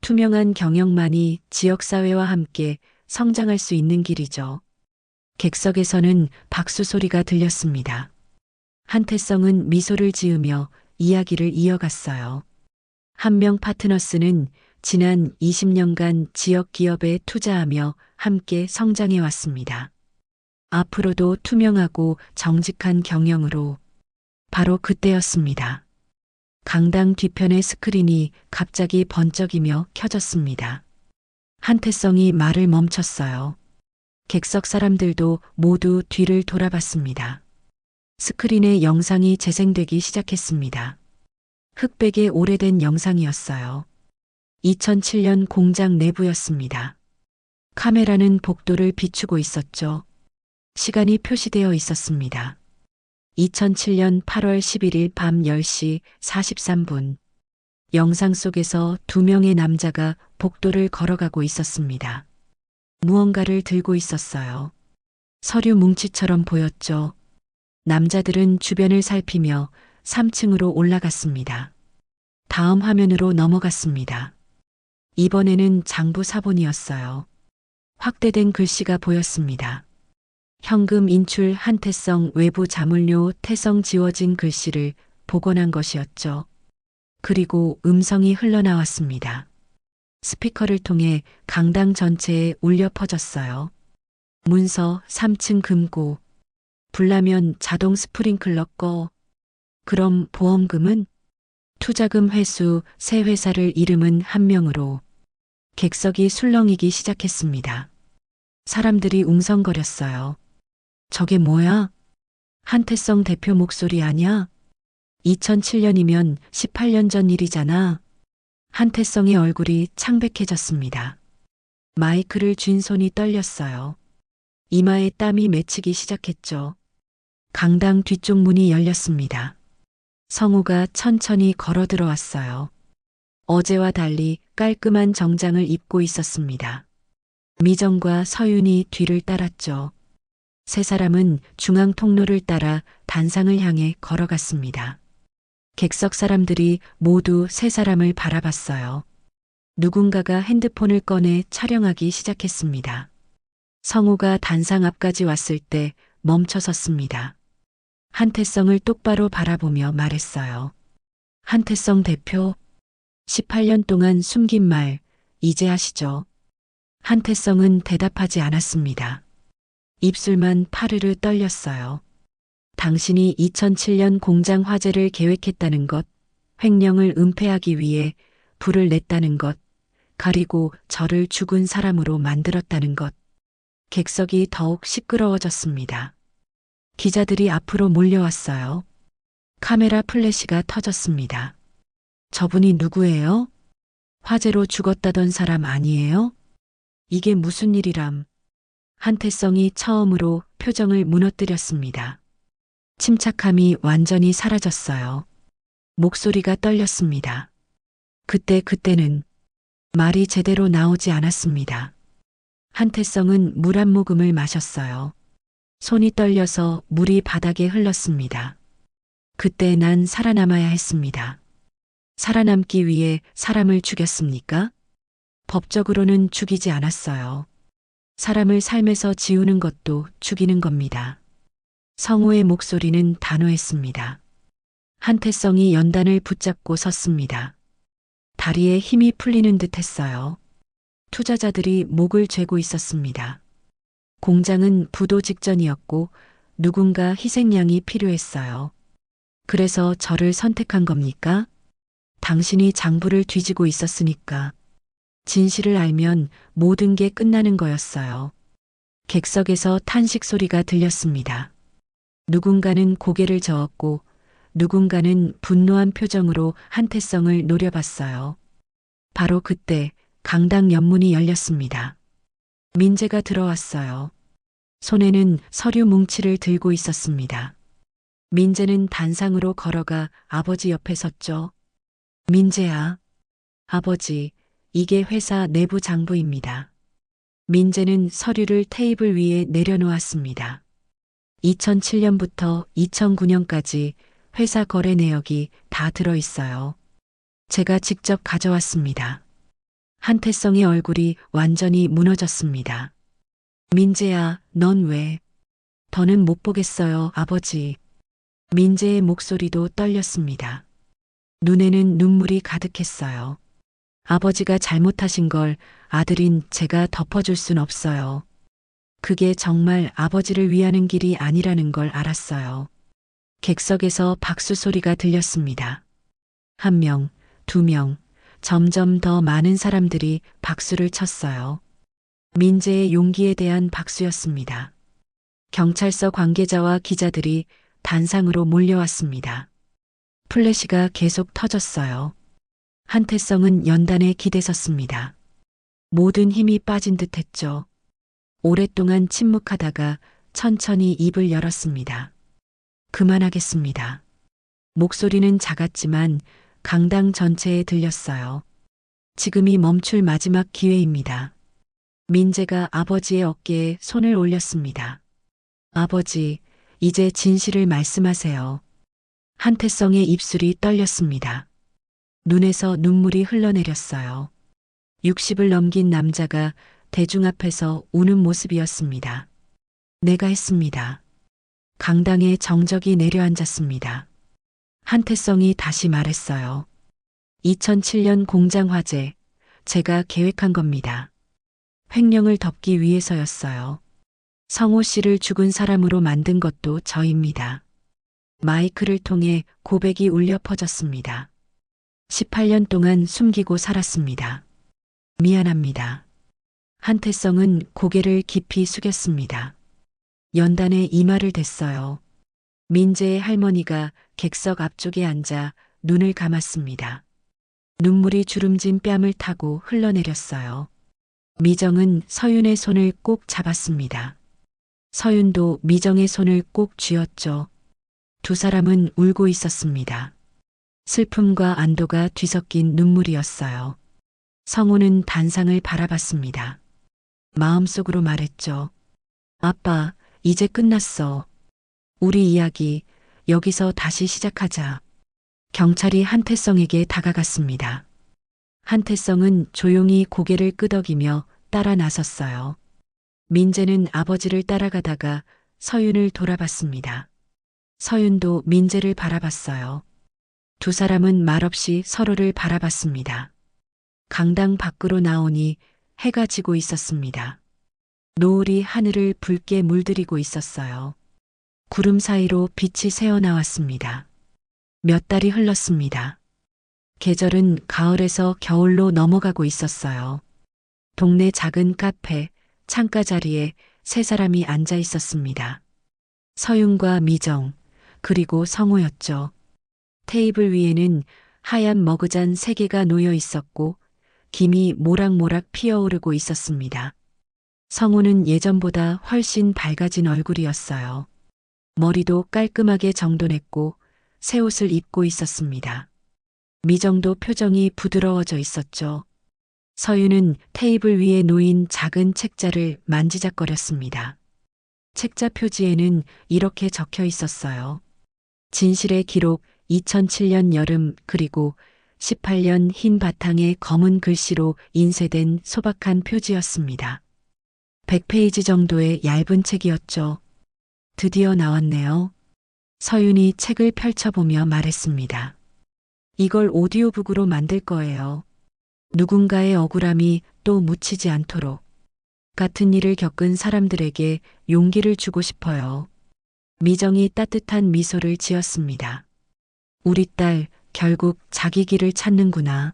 투명한 경영만이 지역사회와 함께 성장할 수 있는 길이죠. 객석에서는 박수 소리가 들렸습니다. 한태성은 미소를 지으며 이야기를 이어갔어요. 한명 파트너스는 지난 20년간 지역 기업에 투자하며 함께 성장해 왔습니다. 앞으로도 투명하고 정직한 경영으로. 바로 그때였습니다. 강당 뒤편의 스크린이 갑자기 번쩍이며 켜졌습니다. 한태성이 말을 멈췄어요. 객석 사람들도 모두 뒤를 돌아봤습니다. 스크린에 영상이 재생되기 시작했습니다. 흑백의 오래된 영상이었어요. 2007년 공장 내부였습니다. 카메라는 복도를 비추고 있었죠. 시간이 표시되어 있었습니다. 2007년 8월 11일 밤 10시 43분. 영상 속에서 두 명의 남자가 복도를 걸어가고 있었습니다. 무언가를 들고 있었어요. 서류 뭉치처럼 보였죠. 남자들은 주변을 살피며 3층으로 올라갔습니다. 다음 화면으로 넘어갔습니다. 이번에는 장부 사본이었어요. 확대된 글씨가 보였습니다. 현금 인출 한태성 외부 자물료 태성 지워진 글씨를 복원한 것이었죠. 그리고 음성이 흘러나왔습니다. 스피커를 통해 강당 전체에 울려 퍼졌어요. 문서 3층 금고. 불나면 자동 스프링클러 꺼. 그럼 보험금은? 투자금 회수 새 회사를 이름은 한 명으로. 객석이 술렁이기 시작했습니다. 사람들이 웅성거렸어요. 저게 뭐야? 한태성 대표 목소리 아냐? 2007년이면 18년 전 일이잖아. 한태성의 얼굴이 창백해졌습니다. 마이크를 쥔 손이 떨렸어요. 이마에 땀이 맺히기 시작했죠. 강당 뒤쪽 문이 열렸습니다. 성우가 천천히 걸어 들어왔어요. 어제와 달리 깔끔한 정장을 입고 있었습니다. 미정과 서윤이 뒤를 따랐죠. 세 사람은 중앙 통로를 따라 단상을 향해 걸어갔습니다. 객석 사람들이 모두 세 사람을 바라봤어요. 누군가가 핸드폰을 꺼내 촬영하기 시작했습니다. 성우가 단상 앞까지 왔을 때 멈춰 섰습니다. 한태성을 똑바로 바라보며 말했어요. 한태성 대표, 18년 동안 숨긴 말, 이제 하시죠. 한태성은 대답하지 않았습니다. 입술만 파르르 떨렸어요. 당신이 2007년 공장 화재를 계획했다는 것, 횡령을 은폐하기 위해 불을 냈다는 것, 그리고 저를 죽은 사람으로 만들었다는 것. 객석이 더욱 시끄러워졌습니다. 기자들이 앞으로 몰려왔어요. 카메라 플래시가 터졌습니다. 저분이 누구예요? 화재로 죽었다던 사람 아니에요? 이게 무슨 일이람? 한태성이 처음으로 표정을 무너뜨렸습니다. 침착함이 완전히 사라졌어요. 목소리가 떨렸습니다. 그때는 말이 제대로 나오지 않았습니다. 한태성은 물 한 모금을 마셨어요. 손이 떨려서 물이 바닥에 흘렀습니다. 그때 난 살아남아야 했습니다. 살아남기 위해 사람을 죽였습니까? 법적으로는 죽이지 않았어요. 사람을 삶에서 지우는 것도 죽이는 겁니다. 성우의 목소리는 단호했습니다. 한태성이 연단을 붙잡고 섰습니다. 다리에 힘이 풀리는 듯 했어요. 투자자들이 목을 죄고 있었습니다. 공장은 부도 직전이었고 누군가 희생양이 필요했어요. 그래서 저를 선택한 겁니까? 당신이 장부를 뒤지고 있었으니까. 진실을 알면 모든 게 끝나는 거였어요. 객석에서 탄식 소리가 들렸습니다. 누군가는 고개를 저었고 누군가는 분노한 표정으로 한태성을 노려봤어요. 바로 그때 강당 옆문이 열렸습니다. 민재가 들어왔어요. 손에는 서류 뭉치를 들고 있었습니다. 민재는 단상으로 걸어가 아버지 옆에 섰죠. 민재야. 아버지, 이게 회사 내부 장부입니다. 민재는 서류를 테이블 위에 내려놓았습니다. 2007년부터 2009년까지 회사 거래 내역이 다 들어 있어요. 제가 직접 가져왔습니다. 한태성의 얼굴이 완전히 무너졌습니다. 민재야, 넌 왜? 더는 못 보겠어요, 아버지. 민재의 목소리도 떨렸습니다. 눈에는 눈물이 가득했어요. 아버지가 잘못하신 걸 아들인 제가 덮어줄 순 없어요. 그게 정말 아버지를 위하는 길이 아니라는 걸 알았어요. 객석에서 박수 소리가 들렸습니다. 1명, 2명, 점점 더 많은 사람들이 박수를 쳤어요. 민재의 용기에 대한 박수였습니다. 경찰서 관계자와 기자들이 단상으로 몰려왔습니다. 플래시가 계속 터졌어요. 한태성은 연단에 기대섰습니다. 모든 힘이 빠진 듯 했죠. 오랫동안 침묵하다가 천천히 입을 열었습니다. 그만하겠습니다. 목소리는 작았지만 강당 전체에 들렸어요. 지금이 멈출 마지막 기회입니다. 민재가 아버지의 어깨에 손을 올렸습니다. 아버지, 이제 진실을 말씀하세요. 한태성의 입술이 떨렸습니다. 눈에서 눈물이 흘러내렸어요. 60을 넘긴 남자가 대중 앞에서 우는 모습이었습니다. 내가 했습니다. 강당에 정적이 내려앉았습니다. 한태성이 다시 말했어요. 2007년 공장 화재, 제가 계획한 겁니다. 횡령을 덮기 위해서였어요. 성호 씨를 죽은 사람으로 만든 것도 저입니다. 마이크를 통해 고백이 울려 퍼졌습니다. 18년 동안 숨기고 살았습니다. 미안합니다. 한태성은 고개를 깊이 숙였습니다. 연단에 이마를 댔어요. 민재의 할머니가 객석 앞쪽에 앉아 눈을 감았습니다. 눈물이 주름진 뺨을 타고 흘러내렸어요. 미정은 서윤의 손을 꼭 잡았습니다. 서윤도 미정의 손을 꼭 쥐었죠. 두 사람은 울고 있었습니다. 슬픔과 안도가 뒤섞인 눈물이었어요. 성호는 단상을 바라봤습니다. 마음속으로 말했죠. 아빠, 이제 끝났어. 우리 이야기 여기서 다시 시작하자. 경찰이 한태성에게 다가갔습니다. 한태성은 조용히 고개를 끄덕이며 따라 나섰어요. 민재는 아버지를 따라가다가 서윤을 돌아봤습니다. 서윤도 민재를 바라봤어요. 두 사람은 말없이 서로를 바라봤습니다. 강당 밖으로 나오니 해가 지고 있었습니다. 노을이 하늘을 붉게 물들이고 있었어요. 구름 사이로 빛이 새어나왔습니다. 몇 달이 흘렀습니다. 계절은 가을에서 겨울로 넘어가고 있었어요. 동네 작은 카페, 창가 자리에 세 사람이 앉아 있었습니다. 서윤과 미정, 그리고 성호였죠. 테이블 위에는 하얀 머그잔 3개가 놓여 있었고 김이 모락모락 피어오르고 있었습니다. 성호는 예전보다 훨씬 밝아진 얼굴이었어요. 머리도 깔끔하게 정돈했고 새 옷을 입고 있었습니다. 미정도 표정이 부드러워져 있었죠. 서윤은 테이블 위에 놓인 작은 책자를 만지작거렸습니다. 책자 표지에는 이렇게 적혀 있었어요. 진실의 기록 2007년 여름 그리고 18년 흰 바탕에 검은 글씨로 인쇄된 소박한 표지였습니다. 100페이지 정도의 얇은 책이었죠. 드디어 나왔네요. 서윤이 책을 펼쳐보며 말했습니다. 이걸 오디오북으로 만들 거예요. 누군가의 억울함이 또 묻히지 않도록. 같은 일을 겪은 사람들에게 용기를 주고 싶어요. 미정이 따뜻한 미소를 지었습니다. 우리 딸 결국 자기 길을 찾는구나.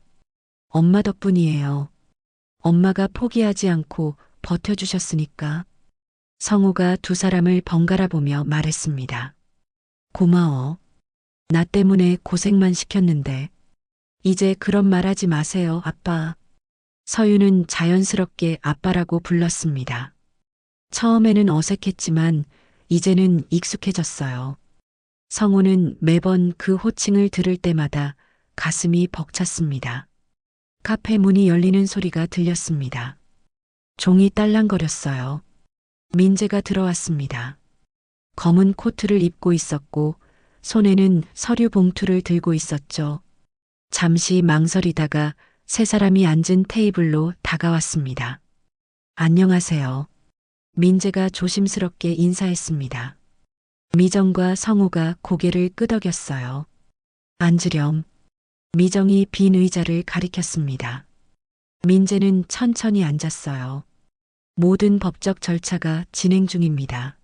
엄마 덕분이에요. 엄마가 포기하지 않고 버텨주셨으니까. 성호가 두 사람을 번갈아 보며 말했습니다. 고마워. 나 때문에 고생만 시켰는데. 이제 그런 말 하지 마세요, 아빠. 서윤은 자연스럽게 아빠라고 불렀습니다. 처음에는 어색했지만 이제는 익숙해졌어요. 성호는 매번 그 호칭을 들을 때마다 가슴이 벅찼습니다. 카페 문이 열리는 소리가 들렸습니다. 종이 딸랑거렸어요. 민재가 들어왔습니다. 검은 코트를 입고 있었고 손에는 서류 봉투를 들고 있었죠. 잠시 망설이다가 세 사람이 앉은 테이블로 다가왔습니다. 안녕하세요. 민재가 조심스럽게 인사했습니다. 미정과 성우가 고개를 끄덕였어요. 앉으렴. 미정이 빈 의자를 가리켰습니다. 민재는 천천히 앉았어요. 모든 법적 절차가 진행 중입니다.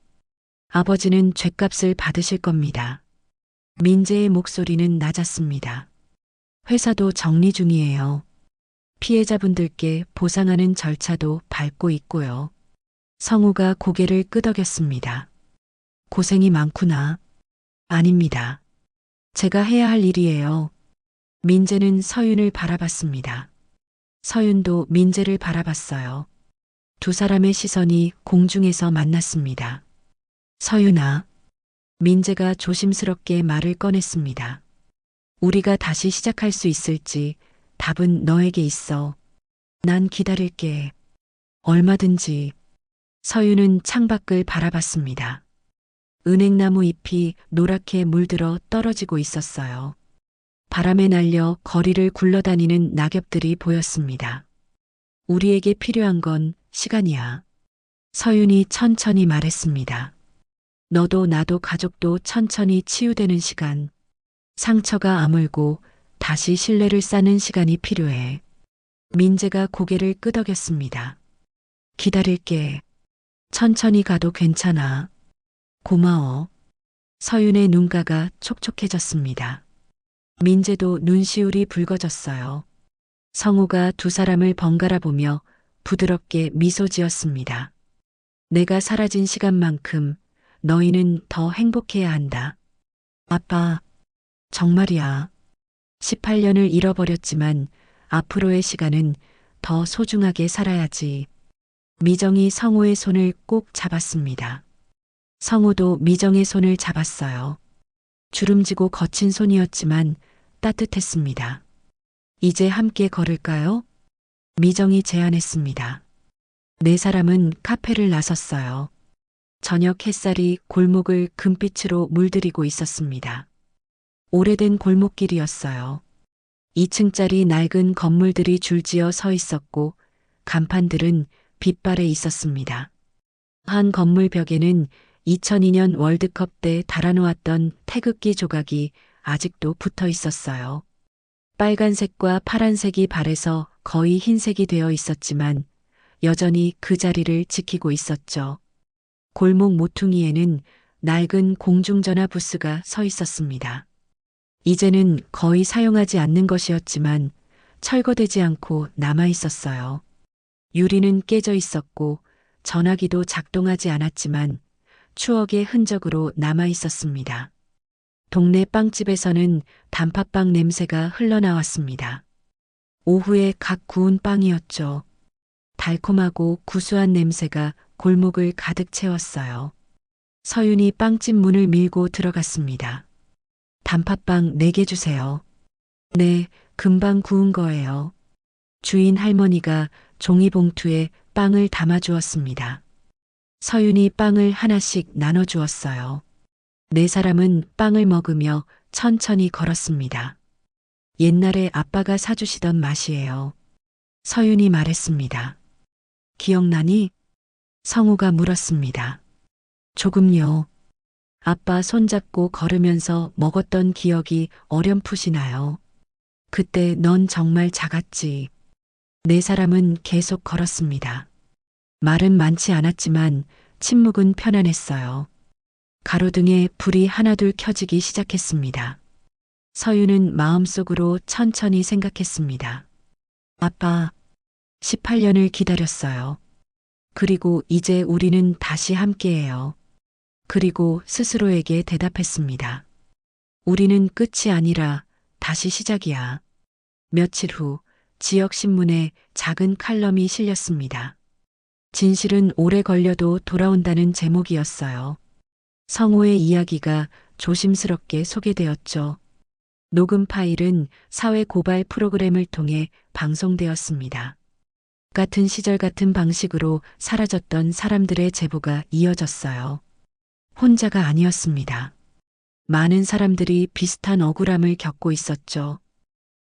아버지는 죗값을 받으실 겁니다. 민재의 목소리는 낮았습니다. 회사도 정리 중이에요. 피해자분들께 보상하는 절차도 밟고 있고요. 성우가 고개를 끄덕였습니다. 고생이 많구나. 아닙니다. 제가 해야 할 일이에요. 민재는 서윤을 바라봤습니다. 서윤도 민재를 바라봤어요. 두 사람의 시선이 공중에서 만났습니다. 서윤아. 민재가 조심스럽게 말을 꺼냈습니다. 우리가 다시 시작할 수 있을지 답은 너에게 있어. 난 기다릴게. 얼마든지. 서윤은 창밖을 바라봤습니다. 은행나무 잎이 노랗게 물들어 떨어지고 있었어요. 바람에 날려 거리를 굴러다니는 낙엽들이 보였습니다. 우리에게 필요한 건 시간이야. 서윤이 천천히 말했습니다. 너도 나도 가족도 천천히 치유되는 시간. 상처가 아물고 다시 신뢰를 쌓는 시간이 필요해. 민재가 고개를 끄덕였습니다. 기다릴게. 천천히 가도 괜찮아. 고마워. 서윤의 눈가가 촉촉해졌습니다. 민재도 눈시울이 붉어졌어요. 성우가 두 사람을 번갈아 보며 부드럽게 미소 지었습니다. 내가 사라진 시간만큼 너희는 더 행복해야 한다. 아빠, 정말이야. 18년을 잃어버렸지만 앞으로의 시간은 더 소중하게 살아야지. 미정이 성우의 손을 꼭 잡았습니다. 성우도 미정의 손을 잡았어요. 주름지고 거친 손이었지만 따뜻했습니다. 이제 함께 걸을까요? 미정이 제안했습니다. 네 사람은 카페를 나섰어요. 저녁 햇살이 골목을 금빛으로 물들이고 있었습니다. 오래된 골목길이었어요. 2층짜리 낡은 건물들이 줄지어 서 있었고 간판들은 빛발에 있었습니다. 한 건물 벽에는 2002년 월드컵 때 달아놓았던 태극기 조각이 아직도 붙어 있었어요. 빨간색과 파란색이 발에서 거의 흰색이 되어 있었지만 여전히 그 자리를 지키고 있었죠. 골목 모퉁이에는 낡은 공중전화 부스가 서 있었습니다. 이제는 거의 사용하지 않는 것이었지만 철거되지 않고 남아 있었어요. 유리는 깨져 있었고 전화기도 작동하지 않았지만 추억의 흔적으로 남아 있었습니다. 동네 빵집에서는 단팥빵 냄새가 흘러나왔습니다. 오후에 갓 구운 빵이었죠. 달콤하고 구수한 냄새가 골목을 가득 채웠어요. 서윤이 빵집 문을 밀고 들어갔습니다. 단팥빵 4개 주세요. 네, 금방 구운 거예요. 주인 할머니가 종이봉투에 빵을 담아주었습니다. 서윤이 빵을 하나씩 나눠주었어요. 네 사람은 빵을 먹으며 천천히 걸었습니다. 옛날에 아빠가 사주시던 맛이에요. 서윤이 말했습니다. 기억나니? 성우가 물었습니다. 조금요. 아빠 손잡고 걸으면서 먹었던 기억이 어렴풋이 나요. 그때 넌 정말 작았지. 네 사람은 계속 걸었습니다. 말은 많지 않았지만 침묵은 편안했어요. 가로등에 불이 하나둘 켜지기 시작했습니다. 서윤은 마음속으로 천천히 생각했습니다. 아빠, 18년을 기다렸어요. 그리고 이제 우리는 다시 함께해요. 그리고 스스로에게 대답했습니다. 우리는 끝이 아니라 다시 시작이야. 며칠 후 지역신문에 작은 칼럼이 실렸습니다. 진실은 오래 걸려도 돌아온다는 제목이었어요. 성우의 이야기가 조심스럽게 소개되었죠. 녹음 파일은 사회 고발 프로그램을 통해 방송되었습니다. 같은 시절 같은 방식으로 사라졌던 사람들의 제보가 이어졌어요. 혼자가 아니었습니다. 많은 사람들이 비슷한 억울함을 겪고 있었죠.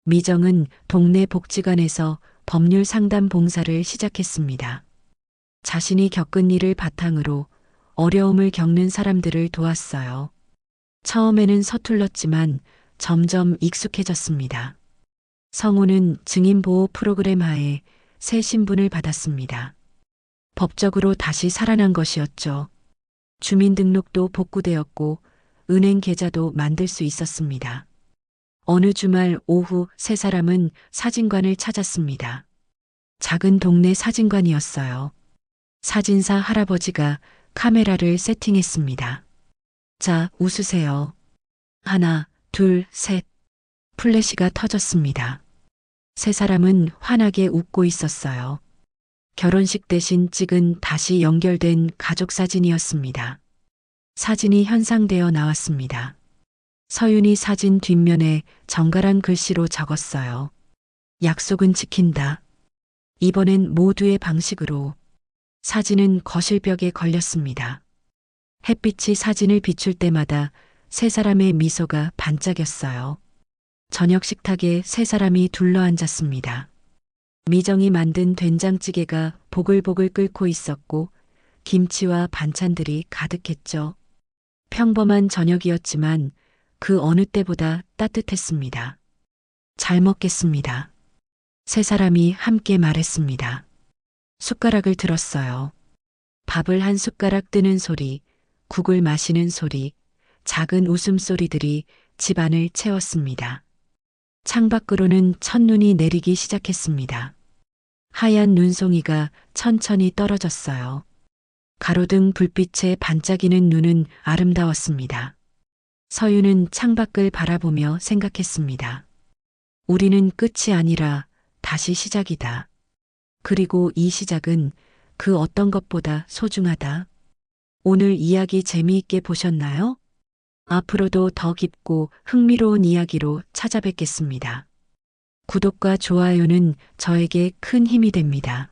미정은 동네 복지관에서 법률 상담 봉사를 시작했습니다. 자신이 겪은 일을 바탕으로 어려움을 겪는 사람들을 도왔어요. 처음에는 서툴렀지만 점점 익숙해졌습니다. 성우는 증인보호 프로그램 하에 새 신분을 받았습니다. 법적으로 다시 살아난 것이었죠. 주민등록도 복구되었고 은행 계좌도 만들 수 있었습니다. 어느 주말 오후 세 사람은 사진관을 찾았습니다. 작은 동네 사진관이었어요. 사진사 할아버지가 카메라를 세팅했습니다. 자, 웃으세요. 하나, 둘, 셋. 플래시가 터졌습니다. 세 사람은 환하게 웃고 있었어요. 결혼식 대신 찍은 다시 연결된 가족 사진이었습니다. 사진이 현상되어 나왔습니다. 서윤이 사진 뒷면에 정갈한 글씨로 적었어요. 약속은 지킨다. 이번엔 모두의 방식으로. 사진은 거실벽에 걸렸습니다. 햇빛이 사진을 비출 때마다 세 사람의 미소가 반짝였어요. 저녁 식탁에 세 사람이 둘러앉았습니다. 미정이 만든 된장찌개가 보글보글 끓고 있었고 김치와 반찬들이 가득했죠. 평범한 저녁이었지만 그 어느 때보다 따뜻했습니다. 잘 먹겠습니다. 세 사람이 함께 말했습니다. 숟가락을 들었어요. 밥을 한 숟가락 뜨는 소리, 국을 마시는 소리, 작은 웃음소리들이 집안을 채웠습니다. 창밖으로는 첫눈이 내리기 시작했습니다. 하얀 눈송이가 천천히 떨어졌어요. 가로등 불빛에 반짝이는 눈은 아름다웠습니다. 서윤은 창밖을 바라보며 생각했습니다. 우리는 끝이 아니라 다시 시작이다. 그리고 이 시작은 그 어떤 것보다 소중하다. 오늘 이야기 재미있게 보셨나요? 앞으로도 더 깊고 흥미로운 이야기로 찾아뵙겠습니다. 구독과 좋아요는 저에게 큰 힘이 됩니다.